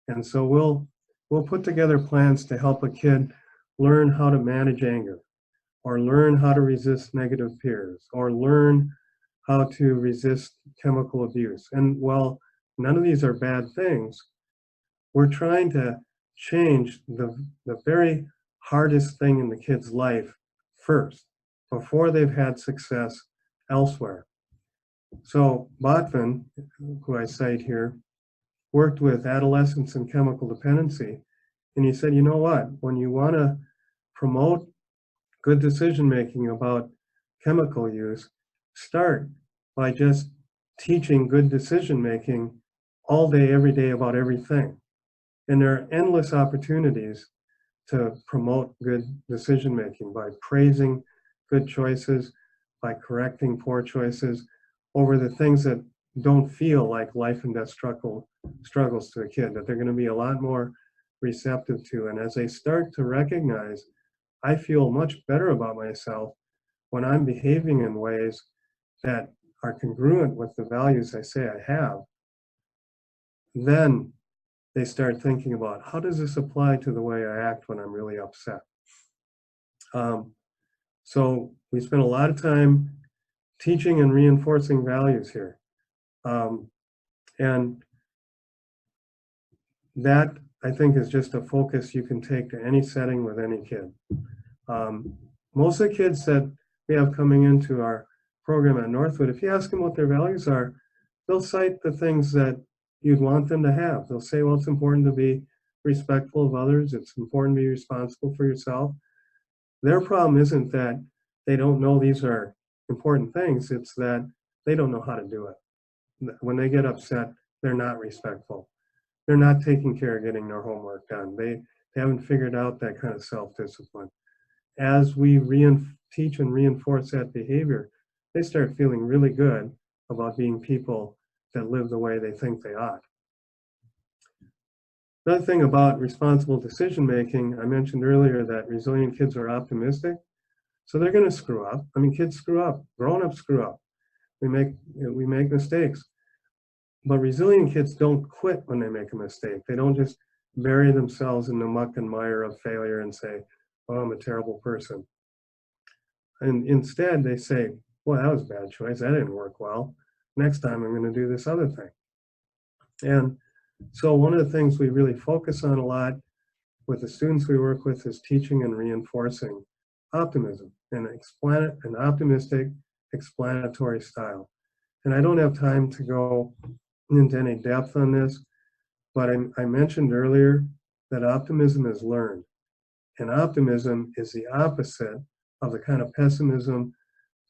And so we'll put together plans to help a kid learn how to manage anger, or learn how to resist negative peers, or learn how to resist chemical abuse. And while none of these are bad things, we're trying to change the very hardest thing in the kid's life first, before they've had success elsewhere. So Botvinnik, who I cite here, worked with adolescents in chemical dependency, and he said, you know what, when you want to promote good decision-making about chemical use, start by just teaching good decision-making all day, every day about everything. And there are endless opportunities to promote good decision-making by praising good choices, by correcting poor choices over the things that don't feel like life and death struggles to a kid, that they're going to be a lot more receptive to. And as they start to recognize, I feel much better about myself when I'm behaving in ways that are congruent with the values I say I have, then they start thinking about, how does this apply to the way I act when I'm really upset? So we spend a lot of time teaching and reinforcing values here. And that, I think, is just a focus you can take to any setting with any kid. Most of the kids that we have coming into our program at Northwood, if you ask them what their values are, they'll cite the things that you'd want them to have. They'll say, well, it's important to be respectful of others. It's important to be responsible for yourself. Their problem isn't that they don't know these are important things. It's that they don't know how to do it. When they get upset, they're not respectful. They're not taking care of getting their homework done. They haven't figured out that kind of self-discipline. As we teach and reinforce that behavior, they start feeling really good about being people that live the way they think they ought. Another thing about responsible decision-making, I mentioned earlier that resilient kids are optimistic. So they're going to screw up. I mean, kids screw up, grown-ups screw up. We make mistakes. But resilient kids don't quit when they make a mistake. They don't just bury themselves in the muck and mire of failure and say, oh, I'm a terrible person. And instead they say, well, that was a bad choice. That didn't work well. Next time I'm going to do this other thing. And so one of the things we really focus on a lot with the students we work with is teaching and reinforcing optimism, an optimistic explanatory style. And I don't have time to go into any depth on this, but I mentioned earlier that optimism is learned. And optimism is the opposite of the kind of pessimism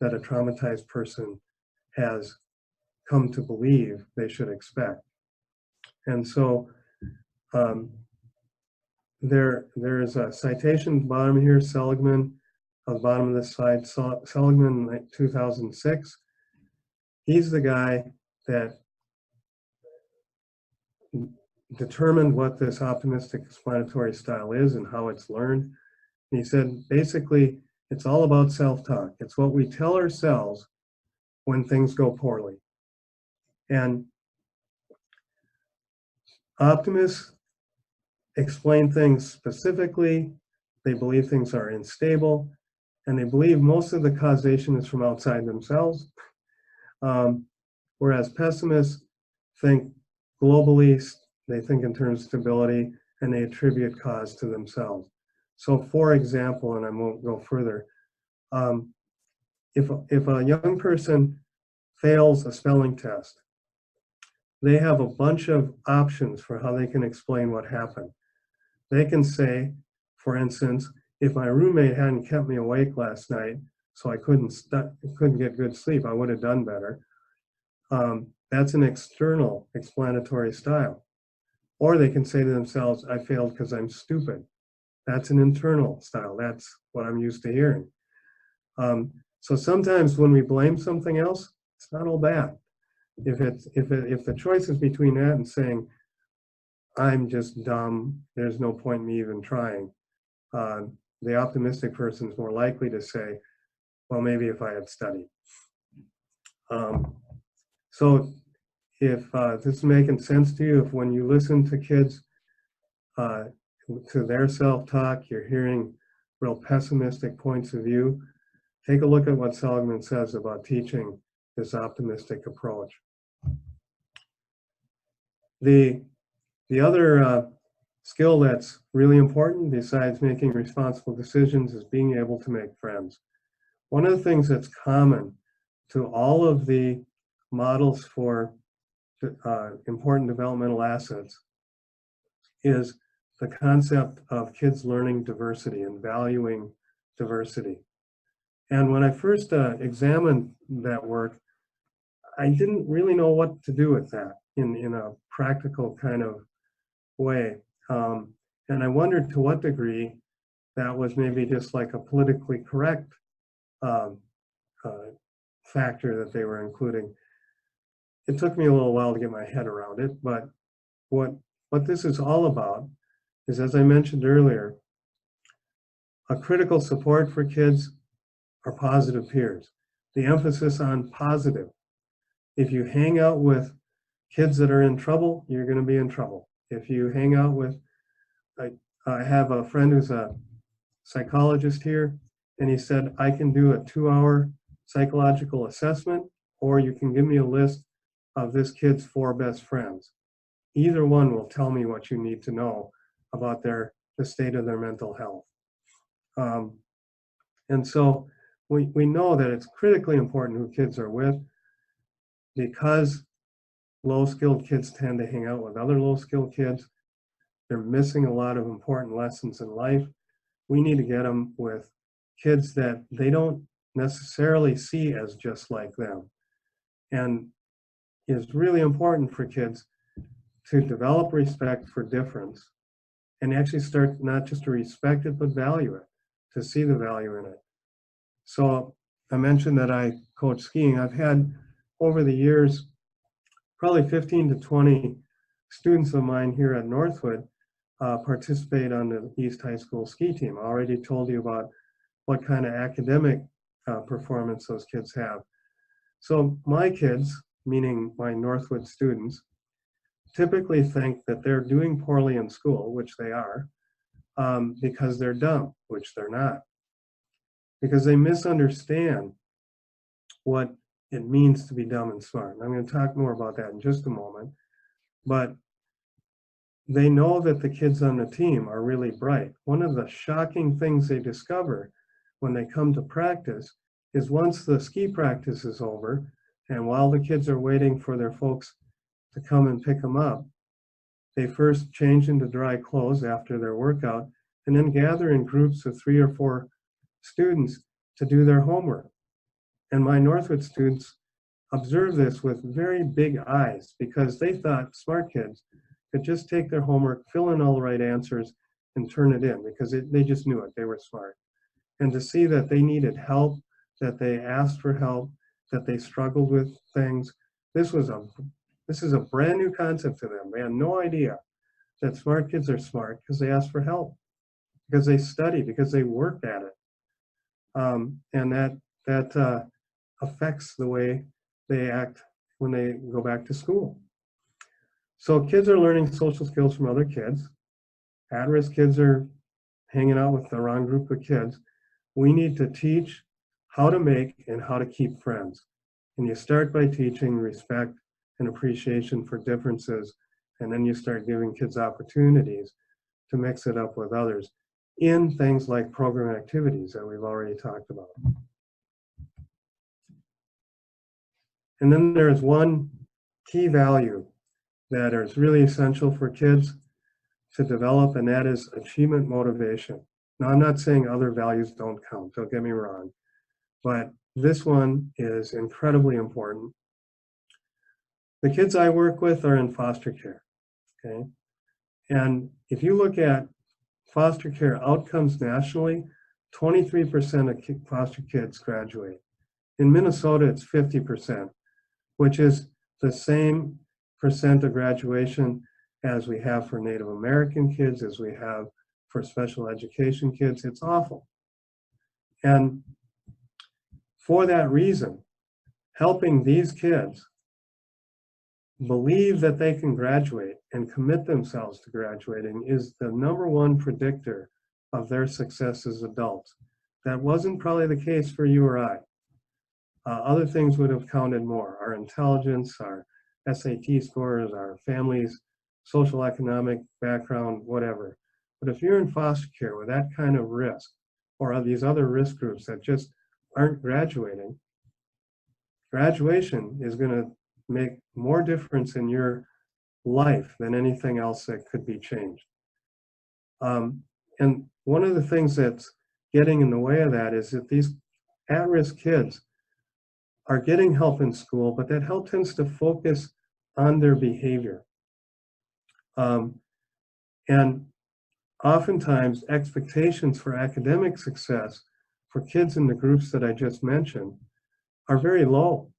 that a traumatized person has come to believe they should expect. And so there's a citation at the bottom here, Seligman, on the bottom of this slide, Seligman in 2006. He's the guy that determined what this optimistic explanatory style is and how it's learned. And he said, basically, it's all about self-talk. It's what we tell ourselves when things go poorly. And optimists explain things specifically, they believe things are unstable, and they believe most of the causation is from outside themselves. Whereas pessimists think globally, they think in terms of stability, and they attribute cause to themselves. So for example, and I won't go further, if a young person fails a spelling test, they have a bunch of options for how they can explain what happened. They can say, for instance, if my roommate hadn't kept me awake last night, so I couldn't get good sleep, I would have done better. That's an external explanatory style. Or they can say to themselves, I failed because I'm stupid. That's an internal style. That's what I'm used to hearing. So sometimes when we blame something else, it's not all bad. If the choice is between that and saying, I'm just dumb, there's no point in me even trying, the optimistic person is more likely to say, well, maybe if I had studied. So if this is making sense to you, if when you listen to kids, to their self-talk, you're hearing real pessimistic points of view, take a look at what Seligman says about teaching this optimistic approach. The other skill that's really important besides making responsible decisions is being able to make friends. One of the things that's common to all of the models for important developmental assets is the concept of kids learning diversity and valuing diversity. And when I first examined that work, I didn't really know what to do with that in a practical kind of way. And I wondered to what degree that was maybe just like a politically correct factor that they were including. It took me a little while to get my head around it, but what this is all about is, as I mentioned earlier, a critical support for kids are positive peers. The emphasis on positive. If you hang out with kids that are in trouble, you're going to be in trouble. If you hang out with, I have a friend who's a psychologist here, and he said, I can do a 2-hour psychological assessment, or you can give me a list of this kid's 4 best friends. Either one will tell me what you need to know about the state of their mental health. And so we know that it's critically important who kids are with, because low-skilled kids tend to hang out with other low-skilled kids. They're missing a lot of important lessons in life. We need to get them with kids that they don't necessarily see as just like them. And it's really important for kids to develop respect for difference and actually start not just to respect it, but value it, to see the value in it. So I mentioned that I coach skiing. I've had, over the years, probably 15 to 20 students of mine here at Northwood participate on the East High School ski team. I already told you about what kind of academic performance those kids have. So my kids, meaning my Northwood students, typically think that they're doing poorly in school, which they are, because they're dumb, which they're not. Because they misunderstand what it means to be dumb and smart. And I'm going to talk more about that in just a moment. But they know that the kids on the team are really bright. One of the shocking things they discover when they come to practice is once the ski practice is over, and while the kids are waiting for their folks to come and pick them up, they first change into dry clothes after their workout, and then gather in groups of 3 or 4 students to do their homework. And my Northwood students observed this with very big eyes, because they thought smart kids could just take their homework, fill in all the right answers, and turn it in, because they just knew it, they were smart. And to see that they needed help, that they asked for help, that they struggled with things, this is a brand new concept to them. They had no idea that smart kids are smart because they ask for help, because they study, because they worked at it. And that affects the way they act when they go back to school. So kids are learning social skills from other kids. At-risk kids are hanging out with the wrong group of kids. We need to teach how to make and how to keep friends. And you start by teaching respect and appreciation for differences, and then you start giving kids opportunities to mix it up with others in things like program activities that we've already talked about. And then there's one key value that is really essential for kids to develop, and that is achievement motivation. Now, I'm not saying other values don't count, don't get me wrong, but this one is incredibly important. The kids I work with are in foster care, okay? And if you look at foster care outcomes nationally, 23% of foster kids graduate. In Minnesota, it's 50%, which is the same percent of graduation as we have for Native American kids, as we have for special education kids. It's awful. And for that reason, helping these kids believe that they can graduate and commit themselves to graduating is the #1 predictor of their success as adults. That wasn't probably the case for you or I. Other things would have counted more: our intelligence, our SAT scores, our family's social economic background, whatever. But if you're in foster care with that kind of risk, or these other risk groups that just aren't graduating, graduation is going to make more difference in your life than anything else that could be changed. And one of the things that's getting in the way of that is that these at-risk kids are getting help in school, but that help tends to focus on their behavior. And oftentimes expectations for academic success for kids in the groups that I just mentioned are very low.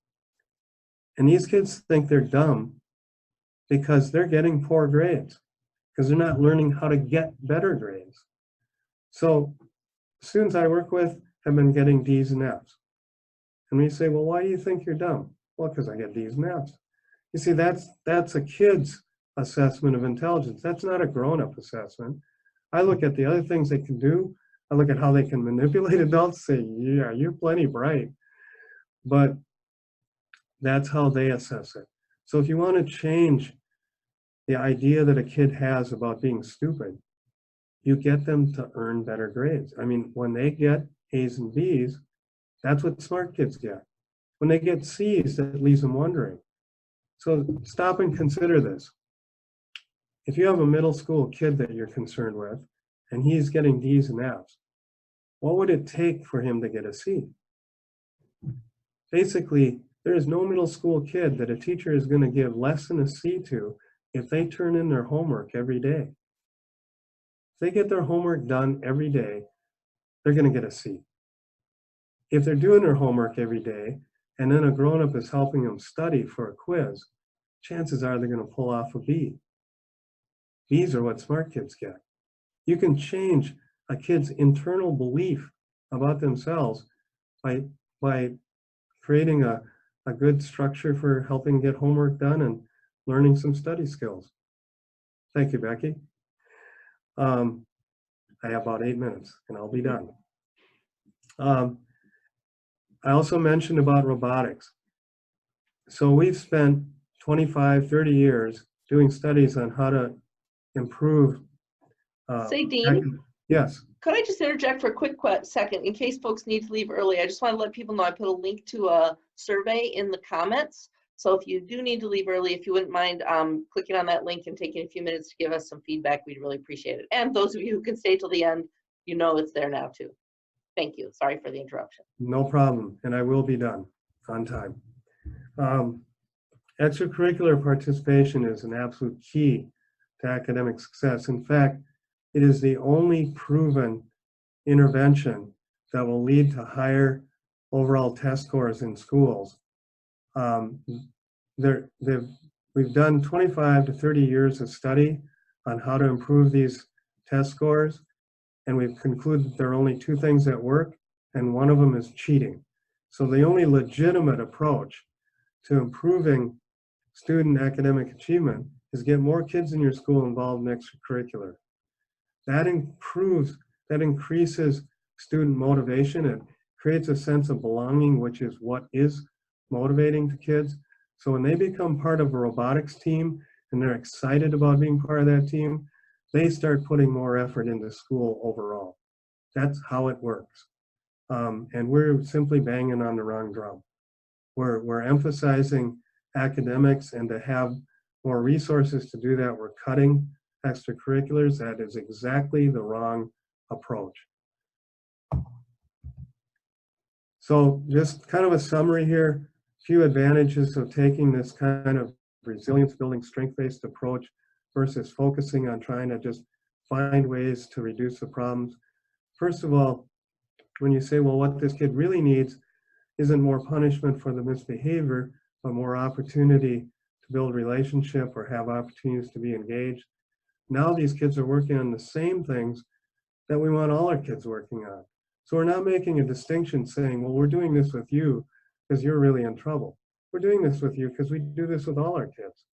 And these kids think they're dumb because they're getting poor grades, because they're not learning how to get better grades. So students I work with have been getting D's and F's. And we say, well, why do you think you're dumb? Well, because I get D's and F's. You see, that's a kid's assessment of intelligence. That's not a grown-up assessment. I look at the other things they can do. I look at how they can manipulate adults, say, yeah, you're plenty bright. But that's how they assess it. So if you want to change the idea that a kid has about being stupid, you get them to earn better grades. I mean, when they get A's and B's, that's what smart kids get. When they get C's, that leaves them wondering. So stop and consider this. If you have a middle school kid that you're concerned with, and he's getting D's and F's, what would it take for him to get a C? Basically, there is no middle school kid that a teacher is going to give less than a C to if they turn in their homework every day. If they get their homework done every day, they're going to get a C. If they're doing their homework every day, and then a grown-up is helping them study for a quiz, chances are they're going to pull off a B. B's are what smart kids get. You can change a kid's internal belief about themselves by creating a good structure for helping get homework done and learning some study skills. Thank you, Becky. I have about 8 minutes and I'll be done. I also mentioned about robotics. So we've spent 25, 30 years doing studies on how to improve. Say, Dean, Yes, Could I just interject for a quick second in case folks need to leave early? I just want to let people know I put a link to a survey in the comments. So if you do need to leave early, if you wouldn't mind clicking on that link and taking a few minutes to give us some feedback, we'd really appreciate it. And those of you who can stay till the end, you know it's there now too. Thank you. Sorry for the interruption. no problem, and I will be done on time. Extracurricular participation is an absolute key to academic success. In fact, it is the only proven intervention that will lead to higher overall test scores in schools. We've done 25 to 30 years of study on how to improve these test scores, and we've concluded there are only two things that work, and one of them is cheating. So the only legitimate approach to improving student academic achievement is get more kids in your school involved in extracurricular. That increases student motivation. It creates a sense of belonging, which is what is motivating to kids. So when they become part of a robotics team and they're excited about being part of that team, they start putting more effort into school overall. That's how it works. And we're simply banging on the wrong drum. We're emphasizing academics, and to have more resources to do that, we're cutting extracurriculars. That is exactly the wrong approach. So just kind of a summary here, a few advantages of taking this kind of resilience building strength-based approach versus focusing on trying to just find ways to reduce the problems. First of all, when you say, well, what this kid really needs isn't more punishment for the misbehavior, but more opportunity to build relationship or have opportunities to be engaged. Now these kids are working on the same things that we want all our kids working on. So we're not making a distinction saying, well, we're doing this with you because you're really in trouble. We're doing this with you because we do this with all our kids.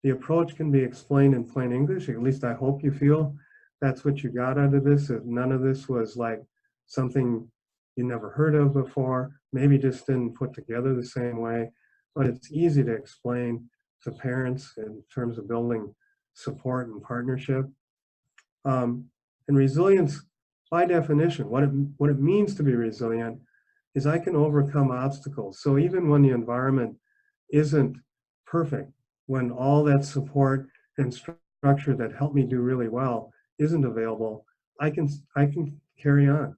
The approach can be explained in plain English. At least I hope you feel that's what you got out of this. If none of this was like something you never heard of before, maybe just didn't put together the same way, but it's easy to explain to parents in terms of building support and partnership. And resilience, by definition, what it means to be resilient is I can overcome obstacles. So even when the environment isn't perfect, when all that support and structure that helped me do really well isn't available, I can carry on.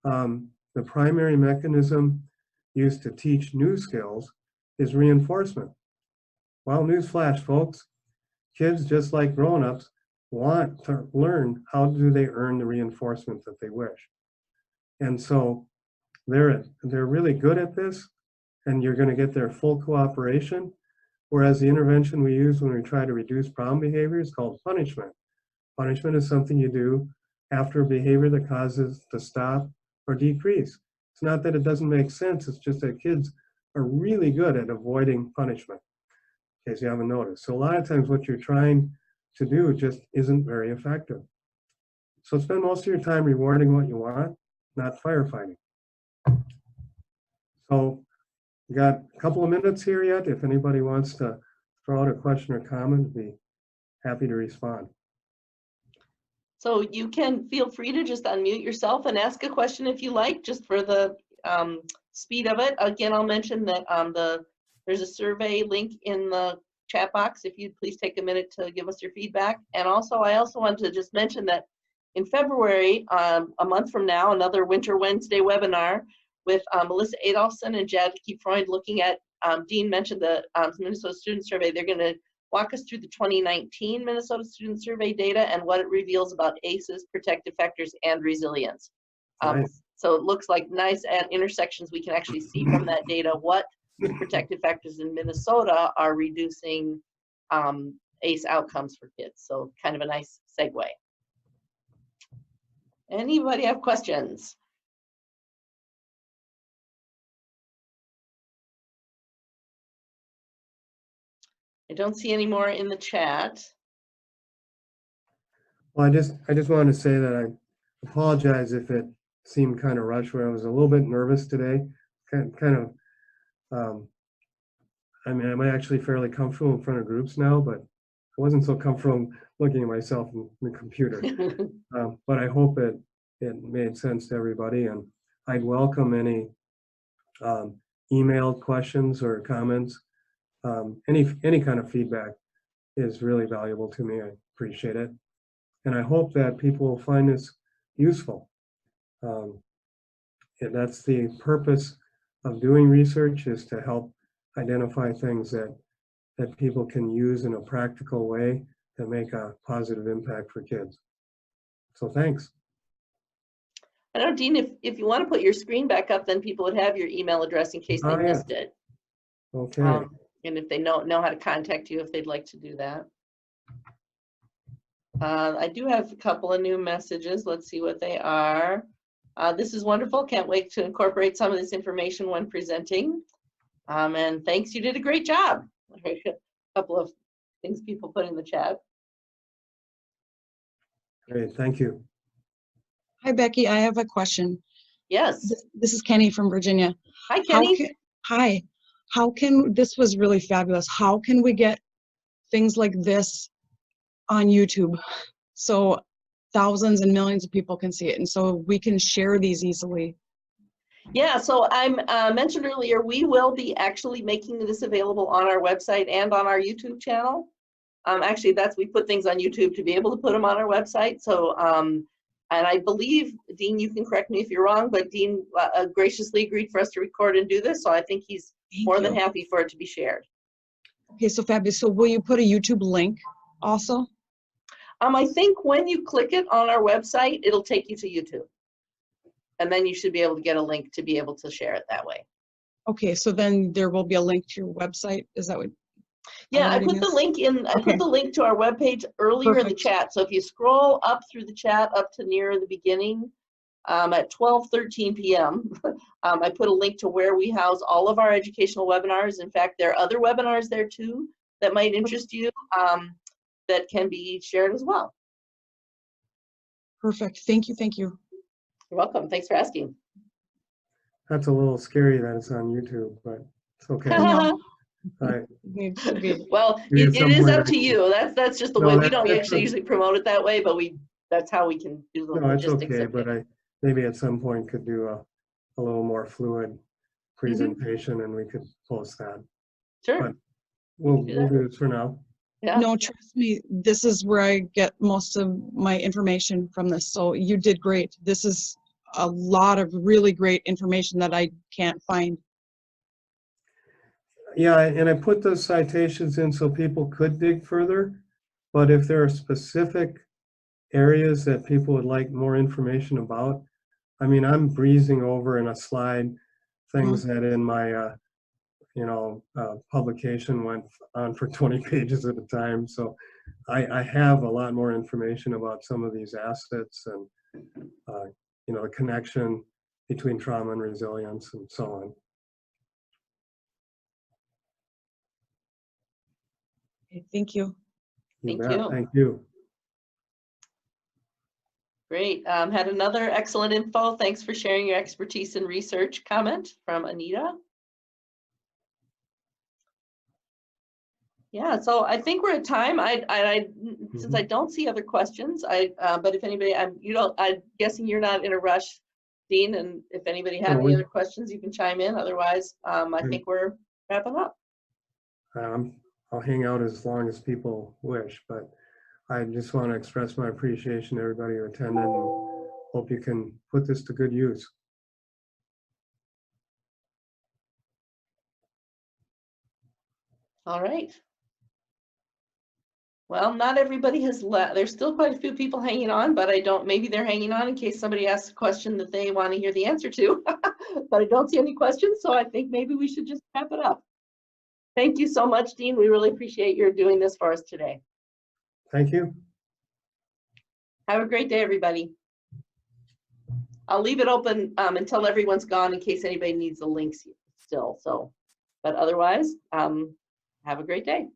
The primary mechanism used to teach new skills is reinforcement. Well, newsflash, folks, kids, just like grown-ups, want to learn how do they earn the reinforcement that they wish. And so they're really good at this, and you're going to get their full cooperation, whereas the intervention we use when we try to reduce problem behavior is called punishment. Punishment is something you do after a behavior that causes to stop or decrease. It's not that it doesn't make sense, it's just that kids are really good at avoiding punishment, in case you haven't noticed. So a lot of times what you're trying to do just isn't very effective. So spend most of your time rewarding what you want, not firefighting. So we got a couple of minutes here yet. If anybody wants to throw out a question or comment, I'd be happy to respond. So you can feel free to just unmute yourself and ask a question if you like, just for the speed of it. Again, I'll mention that there's a survey link in the chat box if you'd please take a minute to give us your feedback. And also, I also want to just mention that in February, a month from now, another Winter Wednesday webinar with Melissa Adolfson and Jackie Freund looking at, Dean mentioned the Minnesota Student Survey. They're going to walk us through the 2019 Minnesota Student Survey data and what it reveals about ACEs, protective factors, and resilience. Nice. So it looks like nice at intersections. We can actually see from that data what protective factors in Minnesota are reducing ACE outcomes for kids. So kind of a nice segue. Anybody have questions? I don't see any more in the chat. Well, I just wanted to say that I apologize if it seemed kind of rushed, where I was a little bit nervous today. I mean, I'm actually fairly comfortable in front of groups now, but wasn't so comfortable looking at myself in the computer. But I hope it made sense to everybody, and I'd welcome any emailed questions or comments. Any kind of feedback is really valuable to me. I appreciate it. And I hope that people will find this useful. And that's the purpose of doing research, is to help identify things that people can use in a practical way that make a positive impact for kids. So thanks. I know, Dean, if you want to put your screen back up, then people would have your email address in case they Oh, yeah. missed it. Okay. And if they know how to contact you, if they'd like to do that. I do have a couple of new messages. Let's see what they are. This is wonderful. Can't wait to incorporate some of this information when presenting. And thanks, you did a great job. A couple of things people put in the chat. Great, thank you. Hi, Becky. I have a question. Yes. This is Kenny from Virginia. Hi, Kenny. Hi. How can, this was really fabulous. How can we get things like this on YouTube so thousands and millions of people can see it, and so we can share these easily? Yeah, so I mentioned earlier, we will be actually making this available on our website and on our YouTube channel. Actually, we put things on YouTube to be able to put them on our website. So, and I believe, Dean, you can correct me if you're wrong, but Dean graciously agreed for us to record and do this. So I think he's more than happy for it to be shared. Okay, so fabulous. So will you put a YouTube link also? I think when you click it on our website, it'll take you to YouTube. And then you should be able to get a link to be able to share it that way. Okay, so then there will be a link to your website. Is that what? Yeah, I put the link in. I put the link to our webpage earlier in the chat. So if you scroll up through the chat up to near the beginning, at 12:13 p.m., I put a link to where we house all of our educational webinars. In fact, there are other webinars there too that might interest you, that can be shared as well. Perfect. Thank you. Thank you. You're welcome. Thanks for asking. That's a little scary that it's on YouTube, but it's okay. Well, it is up to you. That's just the way. We don't actually usually promote it that way, but that's how we can do the logistics. It's okay, but I maybe at some point could do a little more fluid presentation, and we could post that. Sure. But we'll do this for now. Yeah. No, trust me, this is where I get most of my information from this. So you did great. This is a lot of really great information that I can't find. Yeah, and I put those citations in so people could dig further, but if there are specific areas that people would like more information about, I mean, I'm breezing over in a slide things that in my publication went on for 20 pages at a time. So I have a lot more information about some of these assets and the connection between trauma and resilience and so on. Okay, thank you. You Thank bet. you. Thank you. Great. Had another excellent info. Thanks for sharing your expertise in research. Comment from Anita. Yeah, so I think we're at time. Since I don't see other questions, but if anybody, I'm guessing you're not in a rush, Dean, and if anybody had any other questions, you can chime in. Otherwise, I think we're wrapping up. I'll hang out as long as people wish, but I just want to express my appreciation to everybody who attended, and hope you can put this to good use. All right. Well, not everybody has left. There's still quite a few people hanging on, but maybe they're hanging on in case somebody asks a question that they want to hear the answer to. But I don't see any questions, so I think maybe we should just wrap it up. Thank you so much, Dean. We really appreciate your doing this for us today. Thank you. Have a great day, everybody. I'll leave it open until everyone's gone in case anybody needs the links still. But otherwise, have a great day.